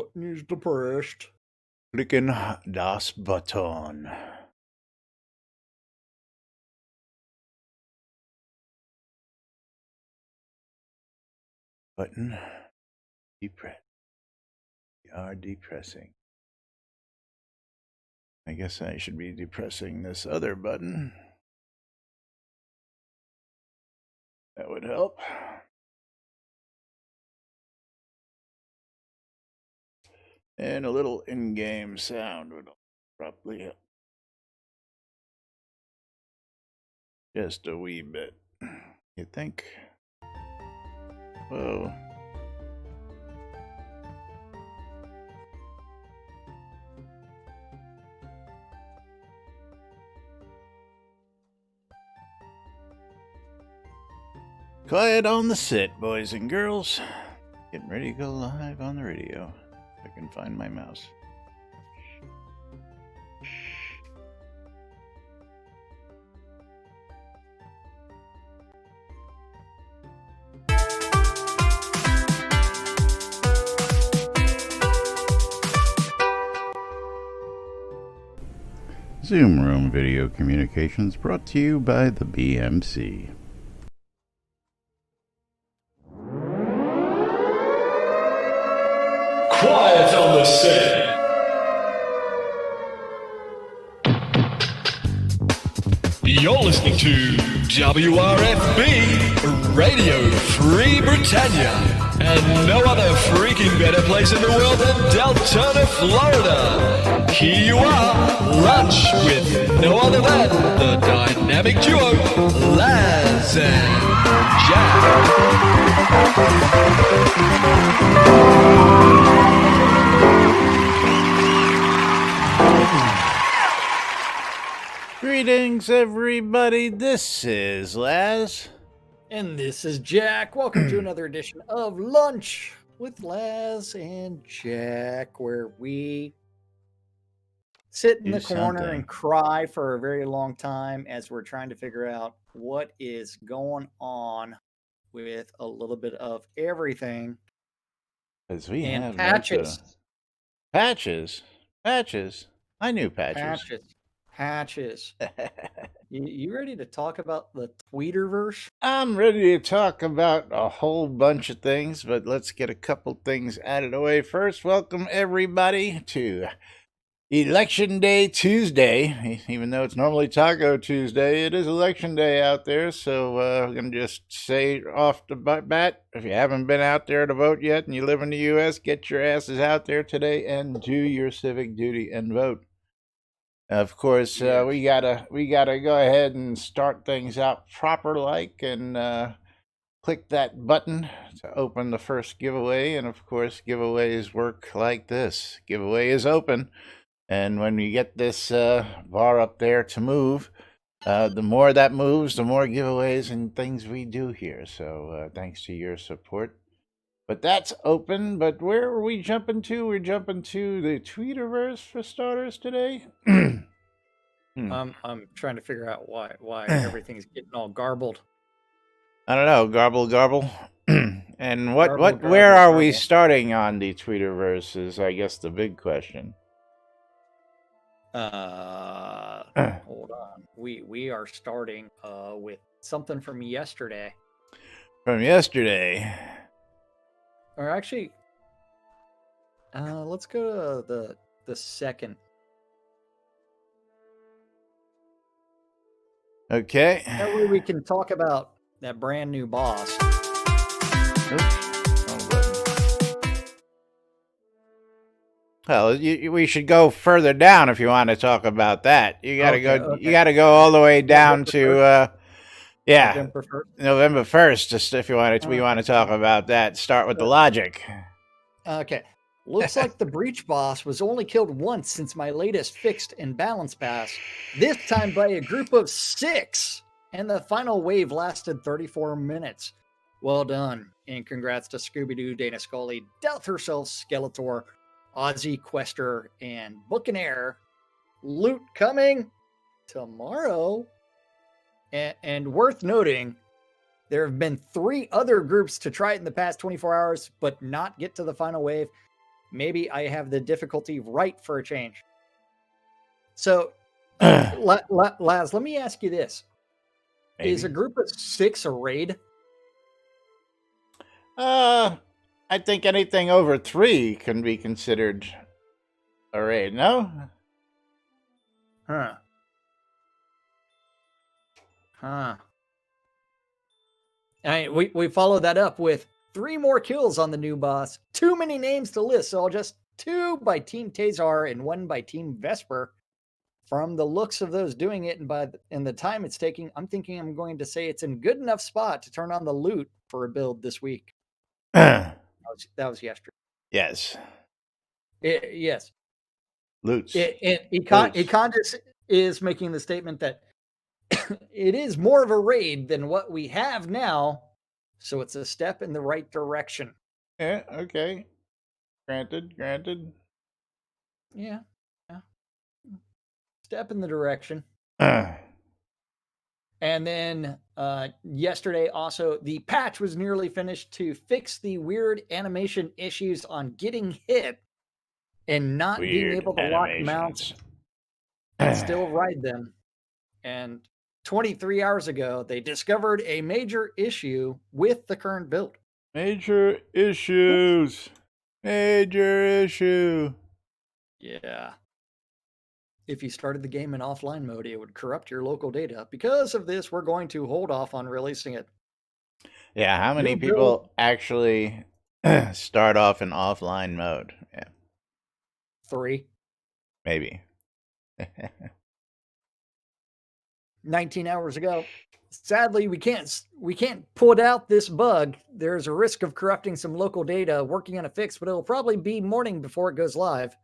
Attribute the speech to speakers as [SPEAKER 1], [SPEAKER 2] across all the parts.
[SPEAKER 1] button is depressed.
[SPEAKER 2] Klicken das Button. Button. Depress. We are depressing. I guess I should be depressing this other button. That would help. And a little in-game sound would probably help. Just a wee bit, you think? Whoa. Quiet on the set, boys and girls. Getting ready to go live on the radio. If I can find my mouse. Zoom Room Video Communications brought to you by the BMC.
[SPEAKER 3] Quiet on the set. You're listening to WRFB Radio Free Britannia. And no other freaking better place in the world than Deltona, Florida. Here you are, lunch with no other than the dynamic duo, Laz and Jack.
[SPEAKER 2] Greetings, everybody. This is Laz.
[SPEAKER 1] And this is Jack. Welcome to another edition of Lunch with Laz and Jack, where we sit in the corner and cry for a very long time as we're trying to figure out what is going on with a little bit of everything.
[SPEAKER 2] As we
[SPEAKER 1] and
[SPEAKER 2] have
[SPEAKER 1] patches.
[SPEAKER 2] Patches? I knew patches.
[SPEAKER 1] Patches. You ready to talk about the Tweeterverse?
[SPEAKER 2] I'm ready to talk about a whole bunch of things, but let's get a couple things out of the way first. Welcome, everybody, to Election Day Tuesday. Even though it's normally Taco Tuesday, it is Election Day out there, so I'm going to just say off the bat, if you haven't been out there to vote yet and you live in the U.S., get your asses out there today and do your civic duty and vote. Of course, we gotta go ahead and start things out proper like and click that button to open the first giveaway. And of course, giveaways work like this. Giveaway is open, and when you get this bar up there to move, the more that moves, the more giveaways and things we do here. So thanks to your support. But that's open. But where are we jumping to? We're jumping to the Tweeterverse for starters today.
[SPEAKER 1] I'm trying to figure out why everything's getting all garbled.
[SPEAKER 2] I don't know, garble. And where are we starting on the Tweeterverse is, I guess, the big question.
[SPEAKER 1] Hold on. We are starting with something from yesterday.
[SPEAKER 2] From yesterday.
[SPEAKER 1] Or actually, let's go to the second.
[SPEAKER 2] Okay.
[SPEAKER 1] That way we can talk about that brand new boss.
[SPEAKER 2] Well, we should go further down if you want to talk about that. You gotta You gotta go all the way down to November 1st. Just if you want to, we want to talk about that. Start with the logic.
[SPEAKER 1] Okay. Looks like the breach boss was only killed once since my latest fixed and balanced pass, this time by a group of 6, and the final wave lasted 34 minutes. Well done, and congrats to Scooby-Doo, Dana Scully, Death herself, Skeletor, Ozzy, Quester, and Buccaneer. Loot coming tomorrow. And worth noting, there have been 3 other groups to try it in the past 24 hours, but not get to the final wave. maybe I have the difficulty right for a change. So, Laz, let me ask you this.
[SPEAKER 2] Maybe.
[SPEAKER 1] Is a group of 6 a raid?
[SPEAKER 2] I think anything over 3 can be considered a raid, no?
[SPEAKER 1] Huh. We follow that up with 3 more kills on the new boss. Too many names to list, so I'll just 2 by Team Tazar and 1 by Team Vesper. From the looks of those doing it and the time it's taking, I'm thinking I'm going to say it's in good enough spot to turn on the loot for a build this week. That was yesterday.
[SPEAKER 2] Yes.
[SPEAKER 1] Yes.
[SPEAKER 2] Loots.
[SPEAKER 1] Econdis is making the statement that it is more of a raid than what we have now, so it's a step in the right direction.
[SPEAKER 2] Yeah, okay. Granted.
[SPEAKER 1] Yeah. Step in the direction. And then yesterday also, the patch was nearly finished to fix the weird animation issues on getting hit and not being able to lock mounts and still ride them. And 23 hours ago, they discovered a major issue with the current build.
[SPEAKER 2] Major issues. Major issue.
[SPEAKER 1] Yeah. If you started the game in offline mode, it would corrupt your local data. Because of this, we're going to hold off on releasing it.
[SPEAKER 2] Yeah, how many
[SPEAKER 1] New
[SPEAKER 2] people
[SPEAKER 1] build.
[SPEAKER 2] actually start off in offline mode? Yeah,
[SPEAKER 1] 3.
[SPEAKER 2] maybe.
[SPEAKER 1] 19 hours ago. Sadly, we can't put out this bug. There's a risk of corrupting some local data, working on a fix, but it'll probably be morning before it goes live.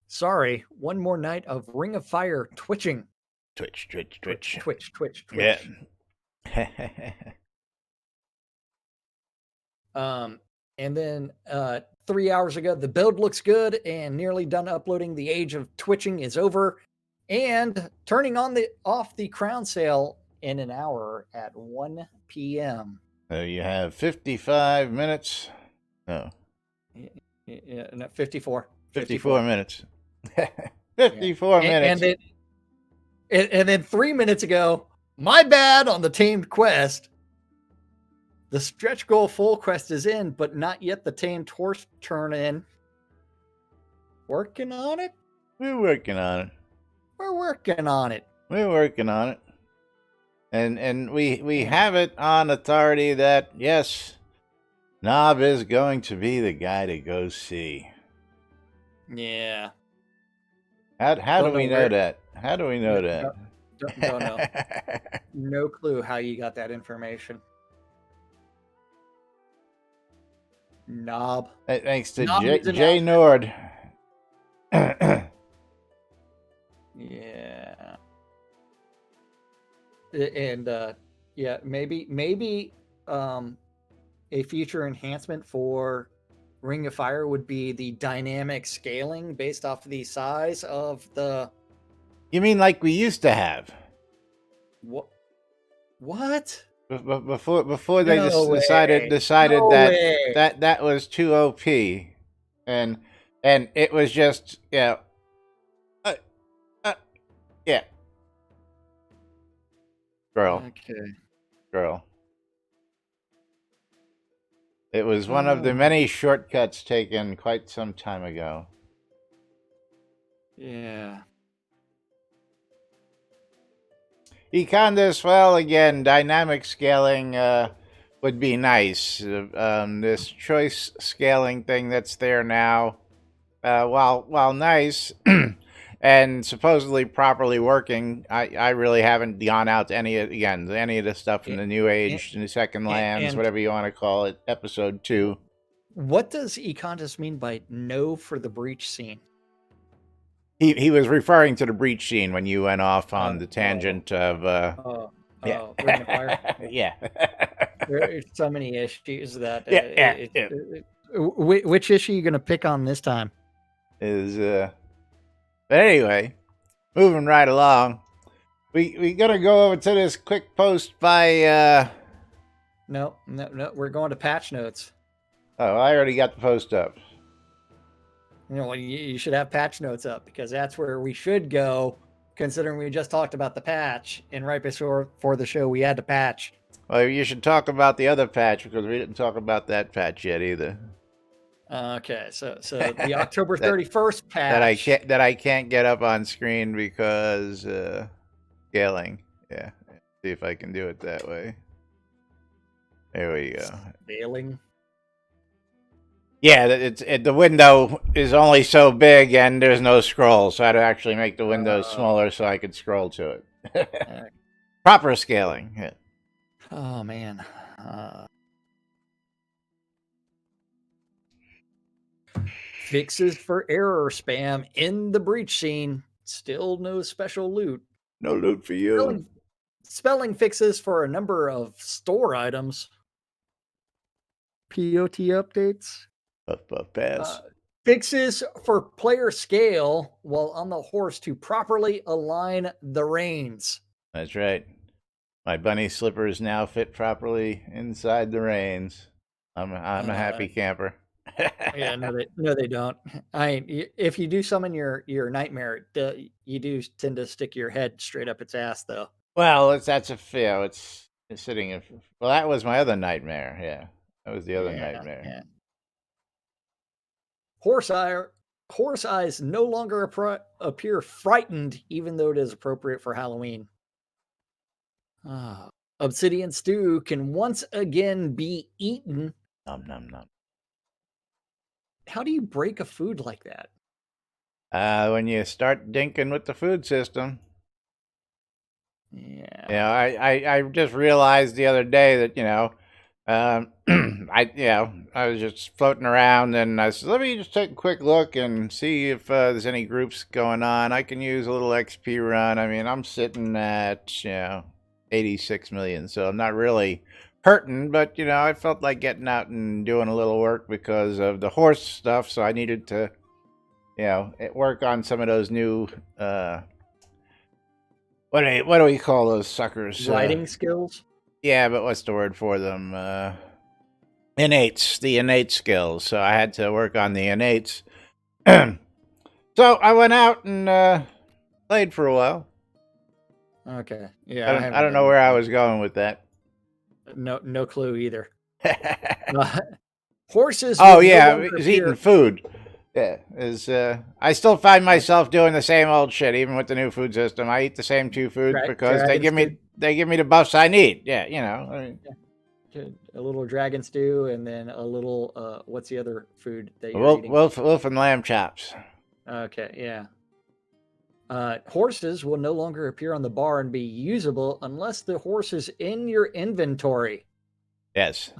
[SPEAKER 1] Sorry, one more night of Ring of Fire twitching.
[SPEAKER 2] Twitch.
[SPEAKER 1] Yeah. And then 3 hours ago, the build looks good and nearly done uploading. The age of twitching is over, and turning on off the crown sale in an hour at 1 p.m.
[SPEAKER 2] So you have 55 minutes. No.
[SPEAKER 1] Yeah, no, 54.
[SPEAKER 2] 54 minutes. 54 minutes.
[SPEAKER 1] And then 3 minutes ago, my bad on the tamed quest. The stretch goal full quest is in, but not yet the tamed horse turn in. Working on it?
[SPEAKER 2] We're working on it.
[SPEAKER 1] We're working on it.
[SPEAKER 2] We're working on it. And we have it on authority that, yes, Knob is going to be the guy to go see.
[SPEAKER 1] Yeah.
[SPEAKER 2] How do we know that? How do we know that?
[SPEAKER 1] Don't know. No clue how you got that information. Knob.
[SPEAKER 2] Thanks to
[SPEAKER 1] Knob is an
[SPEAKER 2] Jay Nord.
[SPEAKER 1] Yeah. And yeah, maybe a future enhancement for Ring of Fire would be the dynamic scaling based off the size of the.
[SPEAKER 2] You mean like we used to have?
[SPEAKER 1] What? What?
[SPEAKER 2] Before they decided
[SPEAKER 1] No
[SPEAKER 2] that was too OP, and it was just yeah. Girl. It was one of the many shortcuts taken quite some time ago.
[SPEAKER 1] Yeah.
[SPEAKER 2] Econdis, well, again, dynamic scaling would be nice. This choice scaling thing that's there now, while nice and supposedly properly working, I really haven't gone out to any of the stuff in the New Age, in the Second Lands, whatever you want to call it, Episode 2.
[SPEAKER 1] What does Econdis mean by no for the breach scene?
[SPEAKER 2] He was referring to the breach scene when you went off on the tangent of
[SPEAKER 1] Ring of Fire.
[SPEAKER 2] Yeah.
[SPEAKER 1] There are so many issues that
[SPEAKER 2] yeah.
[SPEAKER 1] Which issue are you going to pick on this time?
[SPEAKER 2] But anyway, moving right along, we gotta go over to this quick post by
[SPEAKER 1] No, we're going to patch notes.
[SPEAKER 2] Oh, I already got the post up.
[SPEAKER 1] you should have patch notes up because that's where we should go, considering we just talked about the patch. And right before the show, we had to patch.
[SPEAKER 2] Well, you should talk about the other patch because we didn't talk about that patch yet either.
[SPEAKER 1] Okay, so the October 31st patch
[SPEAKER 2] that I can't get up on screen because scaling. Yeah, see if I can do it that way. There we go.
[SPEAKER 1] Scaling.
[SPEAKER 2] Yeah, the window is only so big and there's no scroll, so I had to actually make the window smaller so I could scroll to it. Proper scaling. Yeah.
[SPEAKER 1] Oh man. Fixes for error spam in the breach scene. Still no special loot.
[SPEAKER 2] No loot for you.
[SPEAKER 1] Spelling fixes for a number of store items. POT updates.
[SPEAKER 2] Pass.
[SPEAKER 1] Fixes for player scale while on the horse to properly align the reins.
[SPEAKER 2] That's right. My bunny slippers now fit properly inside the reins. I'm a happy camper.
[SPEAKER 1] Yeah, no, they don't. If you do summon your nightmare, you do tend to stick your head straight up its ass, though.
[SPEAKER 2] Well, it's sitting in. Well, that was my other nightmare. Yeah, that was the other nightmare.
[SPEAKER 1] Yeah. Horse eyes no longer appear frightened, even though it is appropriate for Halloween. Obsidian stew can once again be eaten.
[SPEAKER 2] Nom nom nom.
[SPEAKER 1] How do you break a food like that?
[SPEAKER 2] When you start dinking with the food system.
[SPEAKER 1] Yeah.
[SPEAKER 2] You know, I just realized the other day that, I was just floating around and I said, let me just take a quick look and see if there's any groups going on. I can use a little XP run. I mean, I'm sitting at, 86 million, so I'm not really hurting, but, I felt like getting out and doing a little work because of the horse stuff, so I needed to, work on some of those new, what do we call those suckers?
[SPEAKER 1] Riding skills?
[SPEAKER 2] Yeah, but what's the word for them? The innate skills. So I had to work on the innates. So I went out and played for a while.
[SPEAKER 1] Okay. Yeah.
[SPEAKER 2] I don't know where I was going with that.
[SPEAKER 1] No clue either. Horses.
[SPEAKER 2] Oh yeah, he's eating food. Yeah, I still find myself doing the same old shit, even with the new food system. I eat the same two foods because they give me the buffs I need. Yeah,
[SPEAKER 1] a little dragon stew and then a little what's the other food that you're eating?
[SPEAKER 2] Wolf and lamb chops.
[SPEAKER 1] Okay, yeah. Horses will no longer appear on the bar and be usable unless the horse is in your inventory.
[SPEAKER 2] Yes.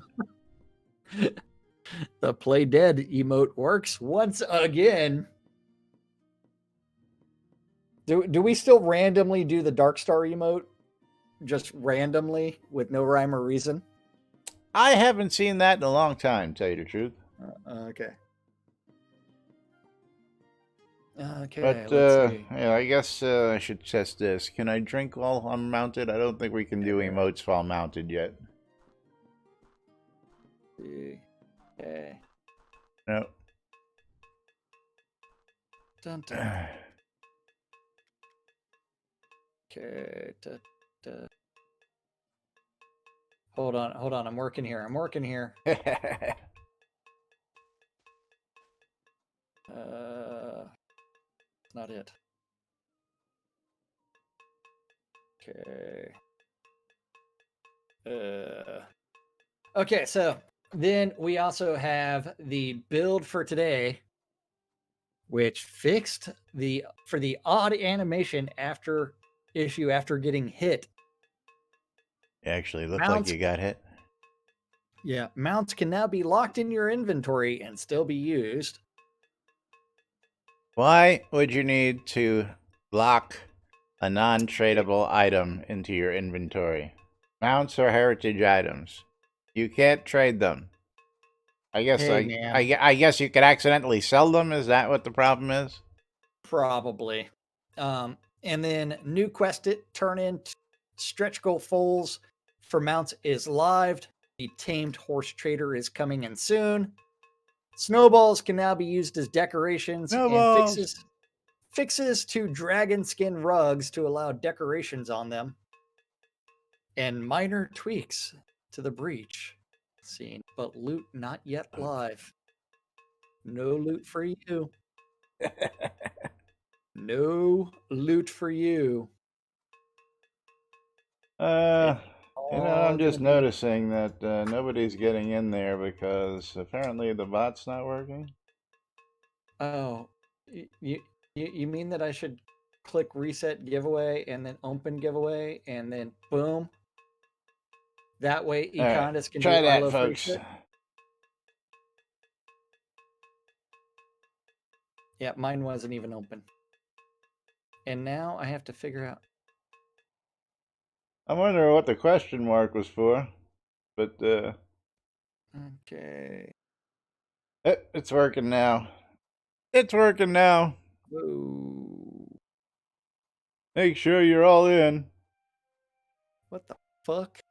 [SPEAKER 1] The play dead emote works once again. Do we still randomly do the Dark Star emote? Just randomly with no rhyme or reason?
[SPEAKER 2] I haven't seen that in a long time, to tell you the truth.
[SPEAKER 1] Okay. Okay,
[SPEAKER 2] but I guess I should test this. Can I drink while I'm mounted? I don't think we can do emotes while mounted yet.
[SPEAKER 1] Okay.
[SPEAKER 2] No.
[SPEAKER 1] Dun, dun. Okay. Hold on. I'm working here. It's not it. Okay. Okay, so then we also have the build for today, which fixed for the odd animation after getting hit.
[SPEAKER 2] It actually looked like you got hit.
[SPEAKER 1] Yeah, mounts can now be locked in your inventory and still be used.
[SPEAKER 2] Why would you need to lock a non-tradable item into your inventory? Mounts are heritage items. You can't trade them. I guess I guess you could accidentally sell them. Is that what the problem is? Probably.
[SPEAKER 1] And then new quest turn in stretch goal foals for mounts is live. The tamed horse trader is coming in soon. Snowballs can now be used as decorations
[SPEAKER 2] Snowballs.
[SPEAKER 1] and fixes to dragon skin rugs to allow decorations on them, and minor tweaks to the breach scene, but loot not yet live. No loot for you. No loot for you.
[SPEAKER 2] I'm
[SPEAKER 1] All
[SPEAKER 2] just
[SPEAKER 1] gonna be-
[SPEAKER 2] noticing that nobody's getting in there because apparently the bot's not working.
[SPEAKER 1] Oh, you mean that I should click reset giveaway and then open giveaway and then boom? That way
[SPEAKER 2] All right,
[SPEAKER 1] Econdas can
[SPEAKER 2] try
[SPEAKER 1] do
[SPEAKER 2] that,
[SPEAKER 1] Arlo free
[SPEAKER 2] folks.
[SPEAKER 1] shit. Yeah, mine wasn't even open. And now I have to figure out.
[SPEAKER 2] I'm wondering what the question mark was for, but
[SPEAKER 1] Okay.
[SPEAKER 2] it's working now. It's working now.
[SPEAKER 1] Whoa.
[SPEAKER 2] Make sure you're all in.
[SPEAKER 1] What the fuck?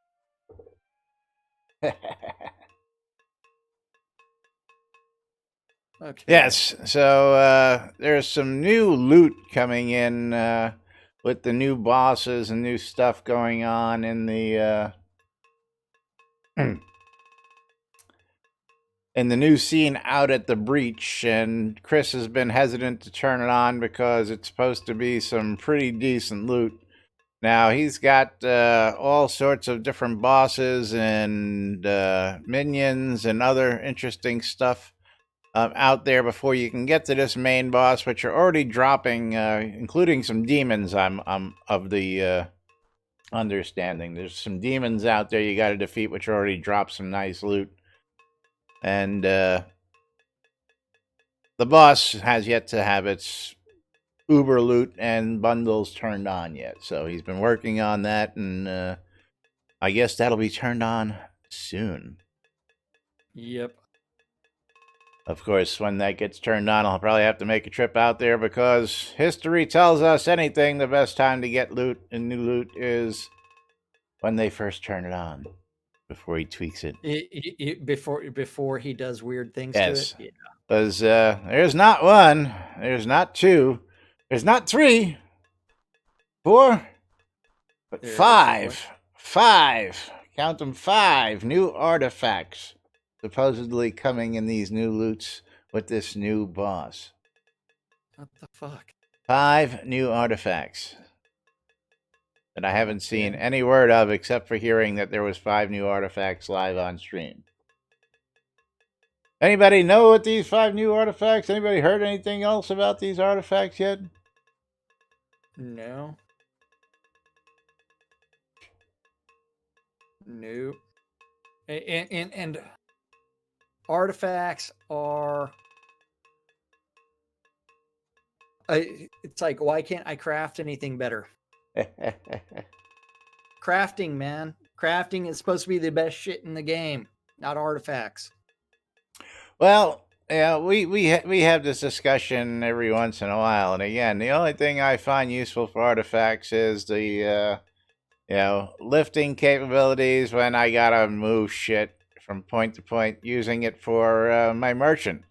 [SPEAKER 1] Okay.
[SPEAKER 2] Yes, so there's some new loot coming in with the new bosses and new stuff going on in the in the new scene out at the breach, and Chris has been hesitant to turn it on because it's supposed to be some pretty decent loot. Now, he's got all sorts of different bosses and minions and other interesting stuff out there before you can get to this main boss, which are already dropping, including some demons. I'm of the understanding. There's some demons out there you got to defeat, which already dropped some nice loot. And the boss has yet to have its Uber loot and bundles turned on yet. So he's been working on that, and I guess that'll be turned on soon.
[SPEAKER 1] Yep.
[SPEAKER 2] Of course, when that gets turned on, I'll probably have to make a trip out there because history tells us anything, the best time to get loot and new loot is when they first turn it on, before he tweaks it.
[SPEAKER 1] Before he does weird things
[SPEAKER 2] Yes.
[SPEAKER 1] to it.
[SPEAKER 2] Because there's not one, there's not two, there's not 3, 4, but
[SPEAKER 1] There's
[SPEAKER 2] 5. 5. Count them, 5 new artifacts supposedly coming in these new loots with this new boss.
[SPEAKER 1] What the fuck?
[SPEAKER 2] 5 new artifacts that I haven't seen
[SPEAKER 1] Okay.
[SPEAKER 2] any word of except for hearing that there was 5 new artifacts live on stream. Anybody know what these 5 new artifacts? Anybody heard anything else about these artifacts yet?
[SPEAKER 1] No. Nope. And artifacts are. It's like, why can't I craft anything better? Crafting, man. Crafting is supposed to be the best shit in the game, not artifacts.
[SPEAKER 2] Well, yeah, we have this discussion every once in a while, and again, the only thing I find useful for artifacts is the lifting capabilities when I gotta move shit from point to point, using it for my merchant.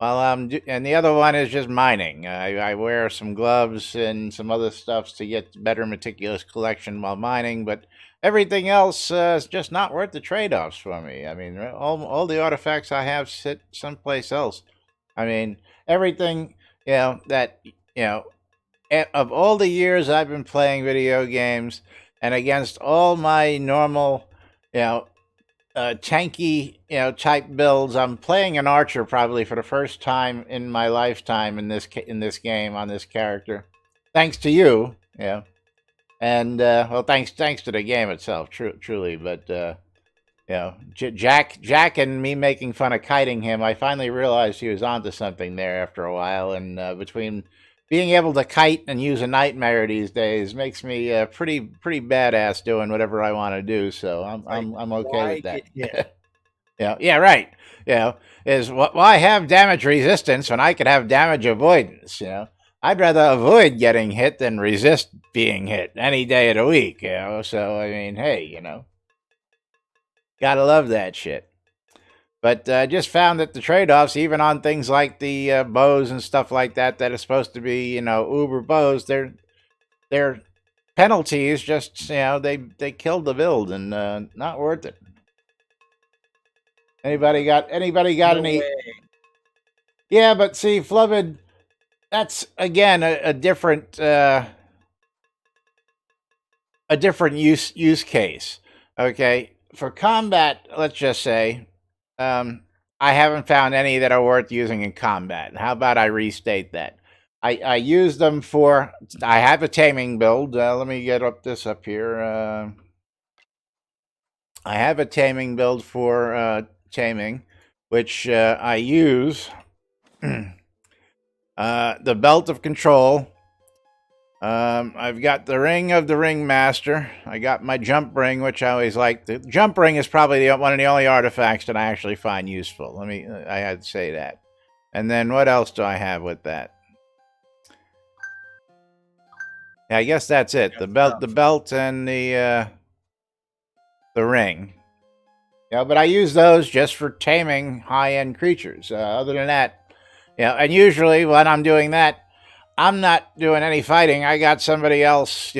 [SPEAKER 2] And the other one is just mining. I wear some gloves and some other stuffs to get better meticulous collection while mining, but everything else is just not worth the trade-offs for me. I mean, all the artifacts I have sit someplace else. I mean, everything, that, of all the years I've been playing video games, and against all my normal, tanky, type builds, I'm playing an archer probably for the first time in my lifetime in this game on this character, thanks to you, and thanks to the game itself, truly. But Jack and me making fun of kiting him, I finally realized he was onto something there after a while, and between being able to kite and use a nightmare these days makes me pretty badass doing whatever I want to do. So I'm okay with that. Yeah, right. Why have damage resistance when I could have damage avoidance? I'd rather avoid getting hit than resist being hit any day of the week. So I mean, hey, gotta love that shit. But I just found that the trade-offs, even on things like the bows and stuff like that, that are supposed to be, uber bows, they're penalties. Just they killed the build, and not worth it. Anybody got
[SPEAKER 1] No
[SPEAKER 2] any?
[SPEAKER 1] way.
[SPEAKER 2] Yeah, but see, Flubbed, that's again a different use case. Okay, for combat, let's just say, I haven't found any that are worth using in combat. How about I restate that? I use them for. I have a taming build. Let me get this up here. I have a taming build for taming, which I use. The belt of control. I've got the ring of the ringmaster. I got my jump ring, which I always like. The jump ring is probably one of the only artifacts that I actually find useful. I had to say that. And then what else do I have with that? Yeah, I guess that's it. The belt, and the ring. Yeah, but I use those just for taming high-end creatures. Other than that, and usually when I'm doing that, I'm not doing any fighting. I got somebody else,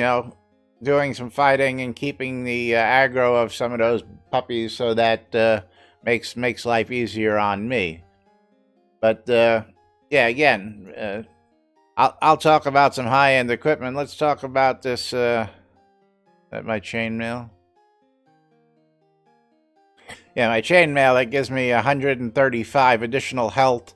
[SPEAKER 2] doing some fighting and keeping the aggro of some of those puppies, so that makes life easier on me. But again, I'll talk about some high-end equipment. Let's talk about this. At my chainmail. Yeah, my chainmail, that gives me 135 additional health,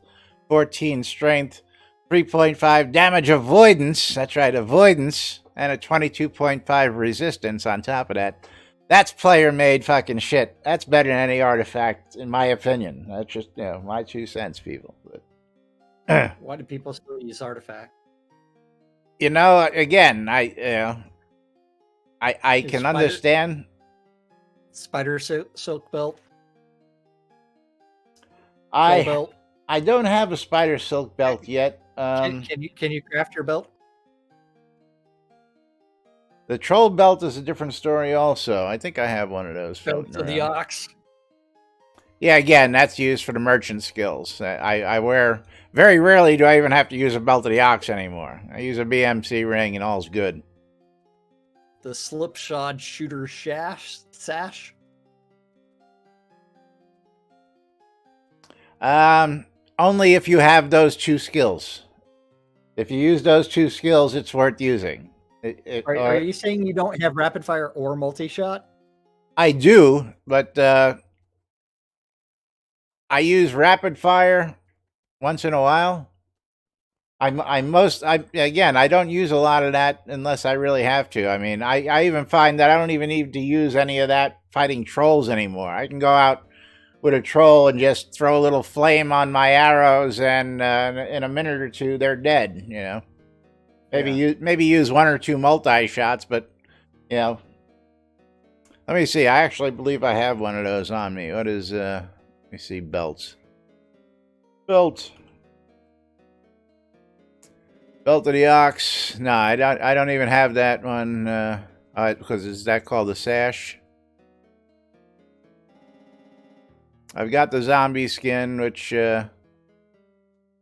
[SPEAKER 2] 14 strength, 3.5 damage avoidance. That's right, avoidance, and a 22.5 resistance on top of that. That's player-made fucking shit. That's better than any artifact, in my opinion. That's just, my 2 cents, people. But,
[SPEAKER 1] why do people still use artifact?
[SPEAKER 2] Again, I can understand.
[SPEAKER 1] Spider silk belt.
[SPEAKER 2] I don't have a spider silk belt yet.
[SPEAKER 1] Can you craft your belt?
[SPEAKER 2] The troll belt is a different story also. I think I have one of those.
[SPEAKER 1] Belt of the ox.
[SPEAKER 2] Yeah, again, that's used for the merchant skills. I wear... Very rarely do I even have to use a belt of the ox anymore. I use a BMC ring and all's good.
[SPEAKER 1] The slipshod shooter sash.
[SPEAKER 2] Only if you have those 2 skills. If you use those 2 skills, it's worth using.
[SPEAKER 1] Are you saying you don't have rapid fire or multi-shot?
[SPEAKER 2] I do, but I use rapid fire once in a while. I don't use a lot of that unless I really have to. I mean, I even find that I don't even need to use any of that fighting trolls anymore. I can go out with a troll and just throw a little flame on my arrows, and in a minute or 2, they're dead. Maybe use 1 or 2 multi-shots, but let me see. I actually believe I have one of those on me. What is let me see, belts. Belt of the ox. No, I don't even have that one. Because is that called the sash? I've got the zombie skin, which Death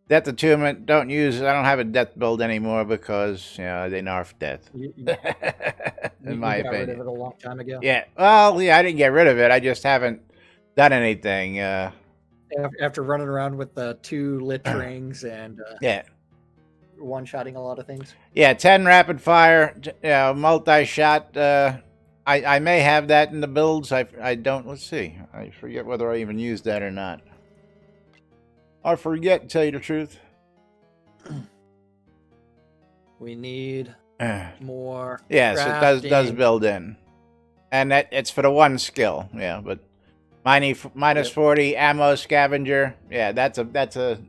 [SPEAKER 2] Attunement don't use. I don't have a death build anymore because they nerfed death. In my opinion, got rid of it
[SPEAKER 1] a long time ago.
[SPEAKER 2] Yeah, well, I didn't get rid of it. I just haven't done anything.
[SPEAKER 1] After running around with the 2 lich rings and one-shotting a lot of things.
[SPEAKER 2] Yeah, 10 rapid fire, multi-shot. I may have that in the builds. I don't. Let's see. I forget whether I even used that or not. I forget, to tell you the truth.
[SPEAKER 1] We need more.
[SPEAKER 2] Yes, crafting. It does build in, and it's for the 1 skill. Yeah, but minus 40 ammo scavenger. Yeah, that's a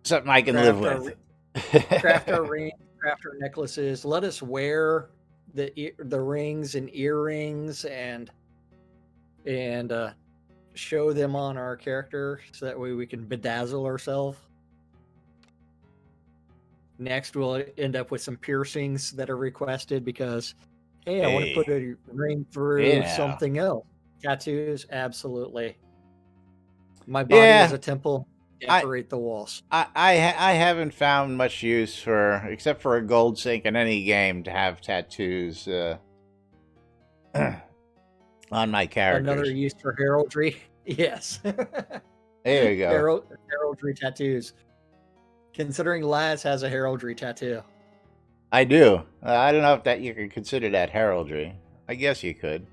[SPEAKER 2] something I can live with.
[SPEAKER 1] Craft our ring. Craft our necklaces. Let us wear the rings and earrings and show them on our character, so that way we can bedazzle ourselves. Next, we'll end up with some piercings that are requested because, hey, I want to put a ring through something else. Tattoos, absolutely. My body
[SPEAKER 2] Yeah,
[SPEAKER 1] is a temple.
[SPEAKER 2] I
[SPEAKER 1] Decorate the walls.
[SPEAKER 2] I haven't found much use for, except for a gold sink in any game, to have tattoos on my
[SPEAKER 1] Another
[SPEAKER 2] characters.
[SPEAKER 1] use for heraldry. Yes.
[SPEAKER 2] There you go.
[SPEAKER 1] Heraldry tattoos. Considering Laz has a heraldry tattoo.
[SPEAKER 2] I do. I don't know if that you could consider that heraldry. I guess you could.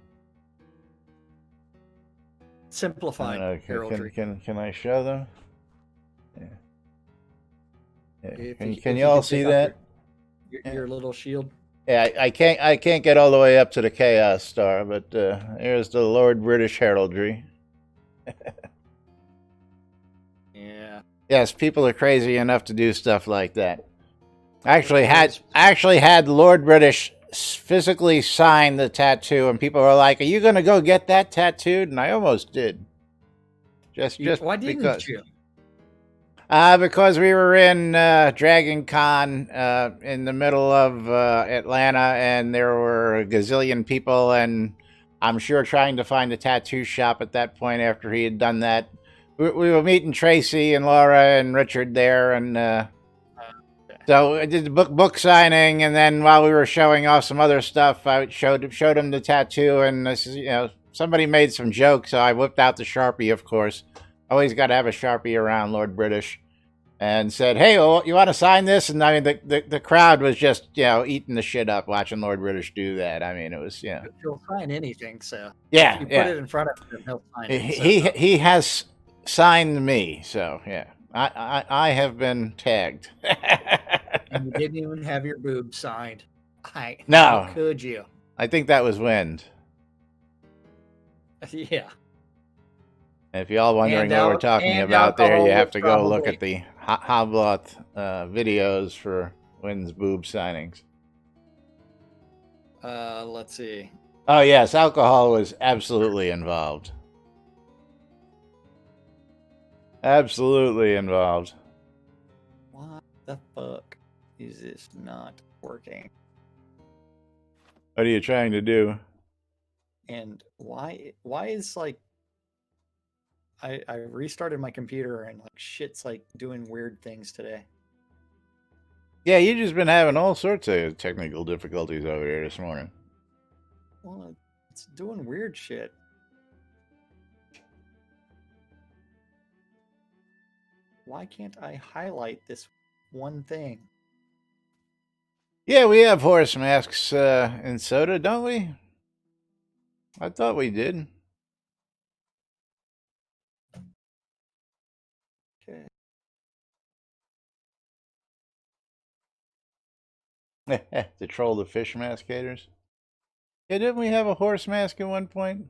[SPEAKER 1] Simplified heraldry.
[SPEAKER 2] Can I show them? Yeah.
[SPEAKER 1] If
[SPEAKER 2] Can
[SPEAKER 1] you
[SPEAKER 2] you all
[SPEAKER 1] could
[SPEAKER 2] see
[SPEAKER 1] take off
[SPEAKER 2] that?
[SPEAKER 1] your little shield.
[SPEAKER 2] Yeah, I can't get all the way up to the Chaos Star, but here's the Lord British heraldry.
[SPEAKER 1] Yeah.
[SPEAKER 2] Yes, people are crazy enough to do stuff like that. I actually had Lord British physically sign the tattoo, and people were like, "Are you going to go get that tattooed?" And I almost did. Just
[SPEAKER 1] Why didn't
[SPEAKER 2] because.
[SPEAKER 1] you?
[SPEAKER 2] Because we were in Dragon Con in the middle of Atlanta, and there were a gazillion people, and I'm sure trying to find a tattoo shop at that point after he had done that. We were meeting Tracy and Laura and Richard there, and so I did the book signing, and then while we were showing off some other stuff, I showed him the tattoo, and this is, somebody made some jokes, so I whipped out the Sharpie, of course. Always got to have a Sharpie around Lord British. And said, "Hey, well, you want to sign this?" And I mean, the crowd was just eating the shit up watching Lord British do that. I mean, it was
[SPEAKER 1] He'll sign anything, so
[SPEAKER 2] yeah,
[SPEAKER 1] if you
[SPEAKER 2] yeah.
[SPEAKER 1] put it in front of him, he'll sign it.
[SPEAKER 2] He has signed me, so yeah. I have been tagged.
[SPEAKER 1] And you didn't even have your boobs signed.
[SPEAKER 2] No.
[SPEAKER 1] How could you?
[SPEAKER 2] I think that was wind.
[SPEAKER 1] Yeah.
[SPEAKER 2] If y'all wondering what we're talking about there, you have to go look at the Hobloth videos for Wynn's boob signings.
[SPEAKER 1] Let's see.
[SPEAKER 2] Oh, yes, alcohol was absolutely involved. Absolutely involved.
[SPEAKER 1] What the fuck is this not working?
[SPEAKER 2] What are you trying to do?
[SPEAKER 1] And why is like I restarted my computer and like shit's like doing weird things today.
[SPEAKER 2] Yeah, you've just been having all sorts of technical difficulties over there this morning.
[SPEAKER 1] Well, it's doing weird shit. Why can't I highlight this one thing?
[SPEAKER 2] Yeah, we have horse masks in soda, don't we? I thought we did.
[SPEAKER 1] Okay.
[SPEAKER 2] To troll the fish mascators. Yeah, didn't we have a horse mask at one point?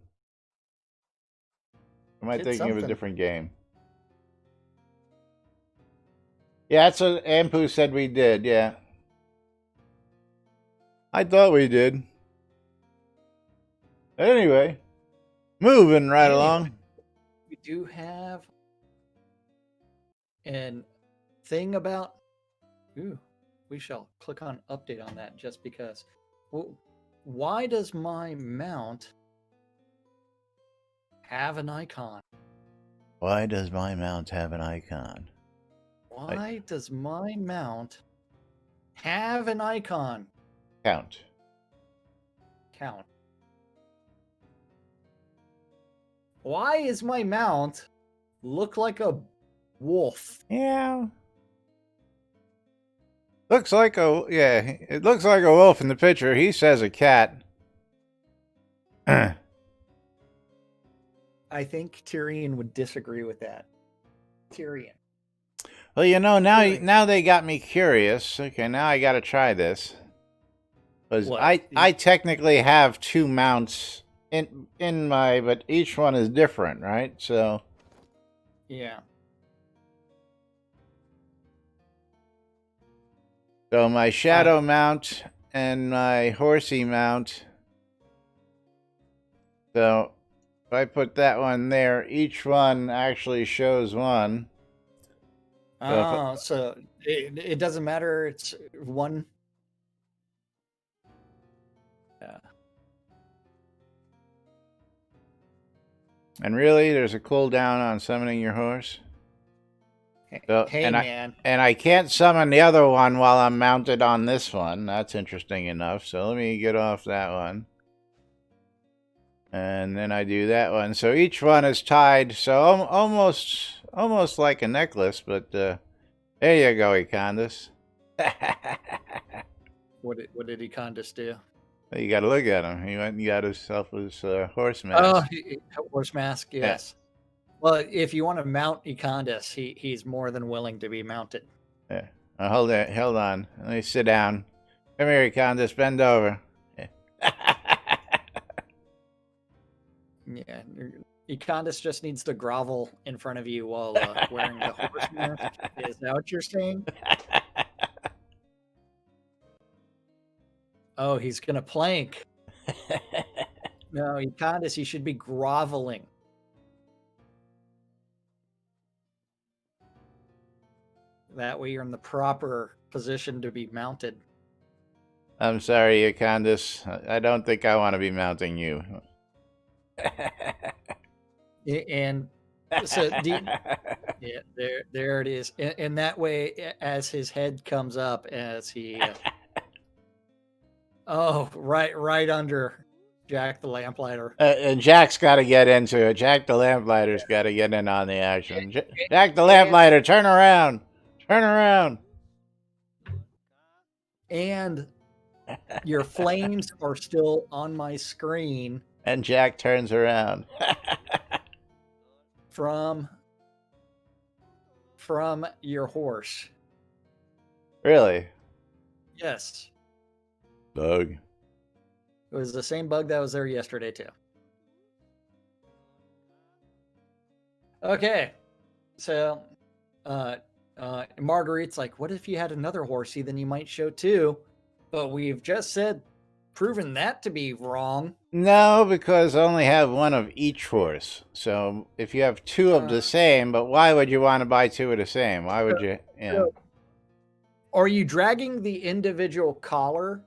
[SPEAKER 2] Am I thinking of a different game? Yeah, that's what Ampu said we did, yeah. I thought we did. Anyway, moving right along.
[SPEAKER 1] We do have an thing about... Ooh, we shall click on update on that just because. Well, why does my mount have an icon?
[SPEAKER 2] Why does my mount have an icon?
[SPEAKER 1] Why does my mount have an icon?
[SPEAKER 2] Count.
[SPEAKER 1] Why is my mount look like a wolf?
[SPEAKER 2] Yeah. Looks like it looks like a wolf in the picture. He says a cat.
[SPEAKER 1] I think Tyrion would disagree with that. Tyrion.
[SPEAKER 2] Well, now they got me curious. Okay, now I got to try this. Because I technically have two mounts in my, but each one is different, right? So
[SPEAKER 1] yeah.
[SPEAKER 2] So my shadow mount and my horsey mount. So if I put that one there, each one actually shows one.
[SPEAKER 1] So it doesn't matter. It's one. Yeah.
[SPEAKER 2] And really, there's a cooldown on summoning your horse? So,
[SPEAKER 1] Hey, man.
[SPEAKER 2] And I can't summon the other one while I'm mounted on this one. That's interesting enough. So let me get off that one. And then I do that one. So each one is tied. So almost like a necklace. But there you go, Econdis.
[SPEAKER 1] What did Econdis do?
[SPEAKER 2] You got to look at him. He went and got himself his horse
[SPEAKER 1] Oh,
[SPEAKER 2] mask.
[SPEAKER 1] horse mask. Yes. Yeah. Well, if you want to mount Econdis, he's more than willing to be mounted.
[SPEAKER 2] Yeah. Hold on. Let me sit down. Come here, Econdis. Bend over.
[SPEAKER 1] Yeah. Econdis just needs to grovel in front of you while wearing the horse mask. Is that what you're saying? Oh, he's going to plank. No, Econdis, he should be groveling. That way you're in the proper position to be mounted.
[SPEAKER 2] I'm sorry, Econdis. I don't think I want to be mounting you.
[SPEAKER 1] And so, yeah, there it is. And that way, as his head comes up, as he, oh, right under Jack the Lamplighter.
[SPEAKER 2] And Jack's got to get into it. Jack the Lamplighter's got to get in on the action. Jack the Lamplighter, turn around. Turn around.
[SPEAKER 1] And your flames are still on my screen.
[SPEAKER 2] And Jack turns around.
[SPEAKER 1] from your horse.
[SPEAKER 2] Really?
[SPEAKER 1] Yes.
[SPEAKER 2] Bug.
[SPEAKER 1] It was the same bug that was there yesterday, too. Okay. So, Marguerite's like, what if you had another horsey? Then you might show two. But we've just proven that to be wrong.
[SPEAKER 2] No, because I only have one of each horse. So if you have two of the same, but why would you want to buy two of the same? Why would you?
[SPEAKER 1] So are you dragging the individual collar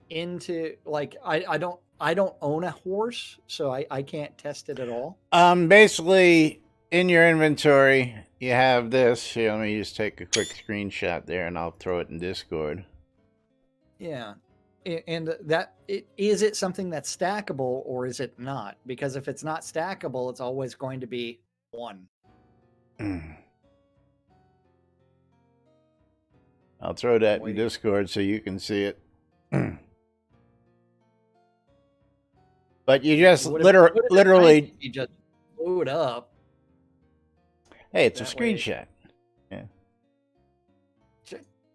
[SPEAKER 1] into, like, I don't own a horse, so I can't test it at all?
[SPEAKER 2] Basically, in your inventory, you have this. Here, let me just take a quick screenshot there, and I'll throw it in Discord.
[SPEAKER 1] Yeah. And is it something that's stackable or is it not? Because if it's not stackable, it's always going to be one.
[SPEAKER 2] I'll throw that in Discord so you can see it. But you just literally
[SPEAKER 1] you just blew it up.
[SPEAKER 2] Hey, it's a screenshot. Yeah.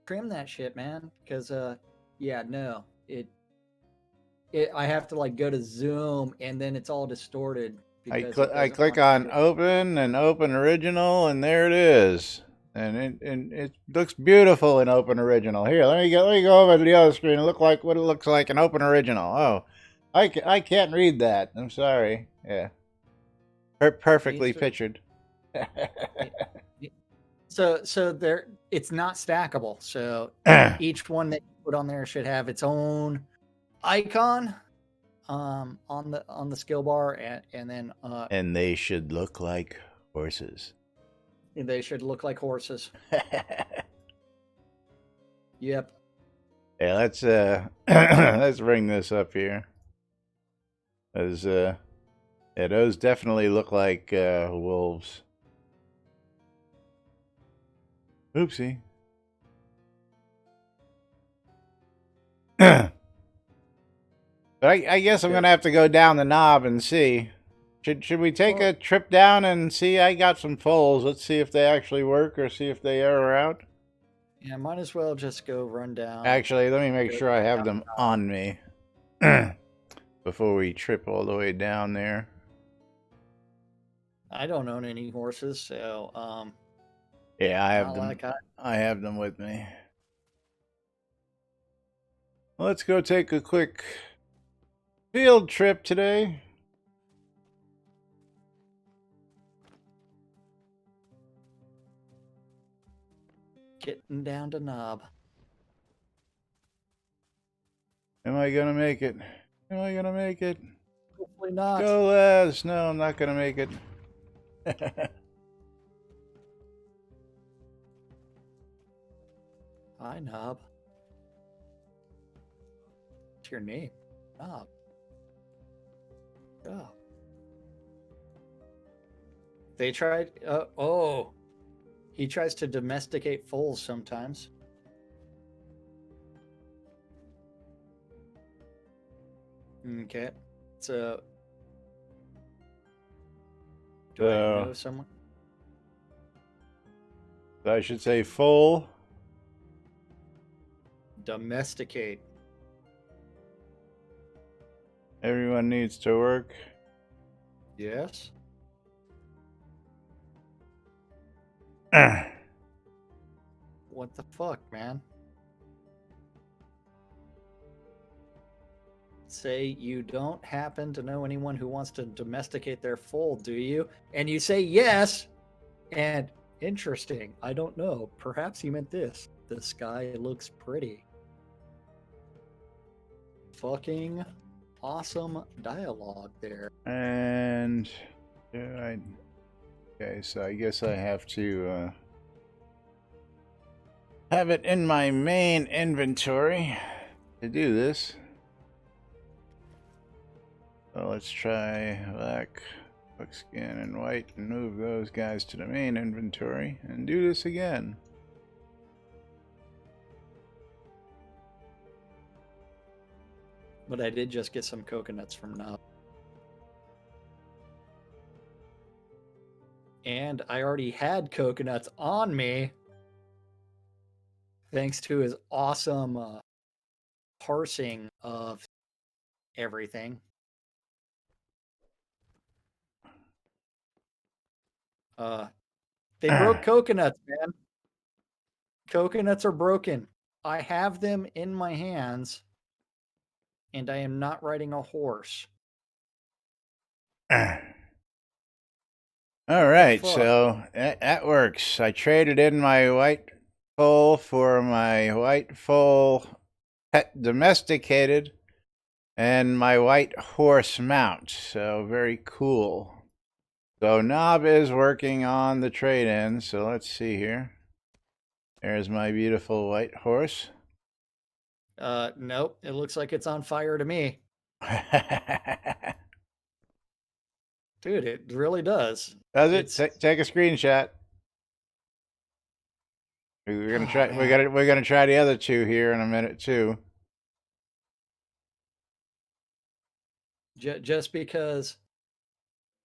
[SPEAKER 1] Trim that shit, man. Because yeah, no. I have to like go to Zoom and then it's all distorted.
[SPEAKER 2] I click on open and open original, and there it is. And it looks beautiful in open original. Here, let me go over to the other screen and look like what it looks like in open original. Oh, I can't read that. I'm sorry. Yeah, perfectly pictured.
[SPEAKER 1] So there, it's not stackable. So each one that you put on there should have its own icon on the skill bar, and then
[SPEAKER 2] and they should look like horses.
[SPEAKER 1] They should look like horses. Yep.
[SPEAKER 2] Yeah, let's let's bring this up here. As yeah, those definitely look like wolves. Oopsie. But I guess I'm gonna have to go down the knob and see. Should we take a trip down and see? I got some foals. Let's see if they actually work or see if they are out.
[SPEAKER 1] Yeah, might as well just go run down.
[SPEAKER 2] Actually, let me make sure I have them on me before we trip all the way down there.
[SPEAKER 1] I don't own any horses, so
[SPEAKER 2] yeah, I have them. I have them with me. Let's go take a quick field trip today.
[SPEAKER 1] Getting down to knob. Am
[SPEAKER 2] I gonna make it? Am I gonna make it?
[SPEAKER 1] Probably not.
[SPEAKER 2] Go, Les. No, I'm not going to make it.
[SPEAKER 1] Hi, Knob. What's your name? Knob. Oh. They tried. Oh. He tries to domesticate foals sometimes. Okay. So. Do I know someone?
[SPEAKER 2] I should say full.
[SPEAKER 1] Domesticate.
[SPEAKER 2] Everyone needs to work.
[SPEAKER 1] Yes. What the fuck, man? Say you don't happen to know anyone who wants to domesticate their foal, do you? And you say yes. And interesting. I don't know. Perhaps he meant this. The sky looks pretty. Fucking awesome dialogue there.
[SPEAKER 2] And okay, so I guess I have to have it in my main inventory to do this. So let's try black, buckskin, and white and move those guys to the main inventory and do this again.
[SPEAKER 1] But I did just get some coconuts from Knob. And I already had coconuts on me. Thanks to his awesome parsing of everything. They broke coconuts, man. Coconuts are broken. I have them in my hands, and I am not riding a horse.
[SPEAKER 2] All right, so that works. I traded in my white foal for my white foal pet domesticated and my white horse mount. So very cool. So Knob is working on the trade-in. So let's see here. There's my beautiful white horse.
[SPEAKER 1] Nope. It looks like it's on fire to me. Dude, it really does.
[SPEAKER 2] Does it? Take a screenshot. We're gonna try. We're gonna try the other two here in a minute too.
[SPEAKER 1] Just because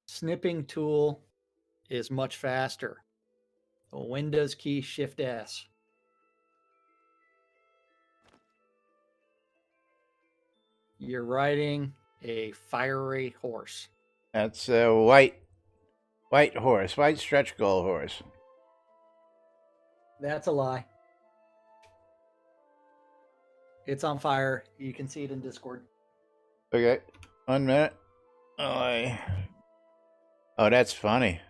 [SPEAKER 1] snipping tool is much faster. Windows key Shift S. You're riding a fiery horse.
[SPEAKER 2] That's a white horse, white stretch goal horse.
[SPEAKER 1] That's a lie. It's on fire. You can see it in Discord.
[SPEAKER 2] Okay, 1 minute. Oh, that's funny.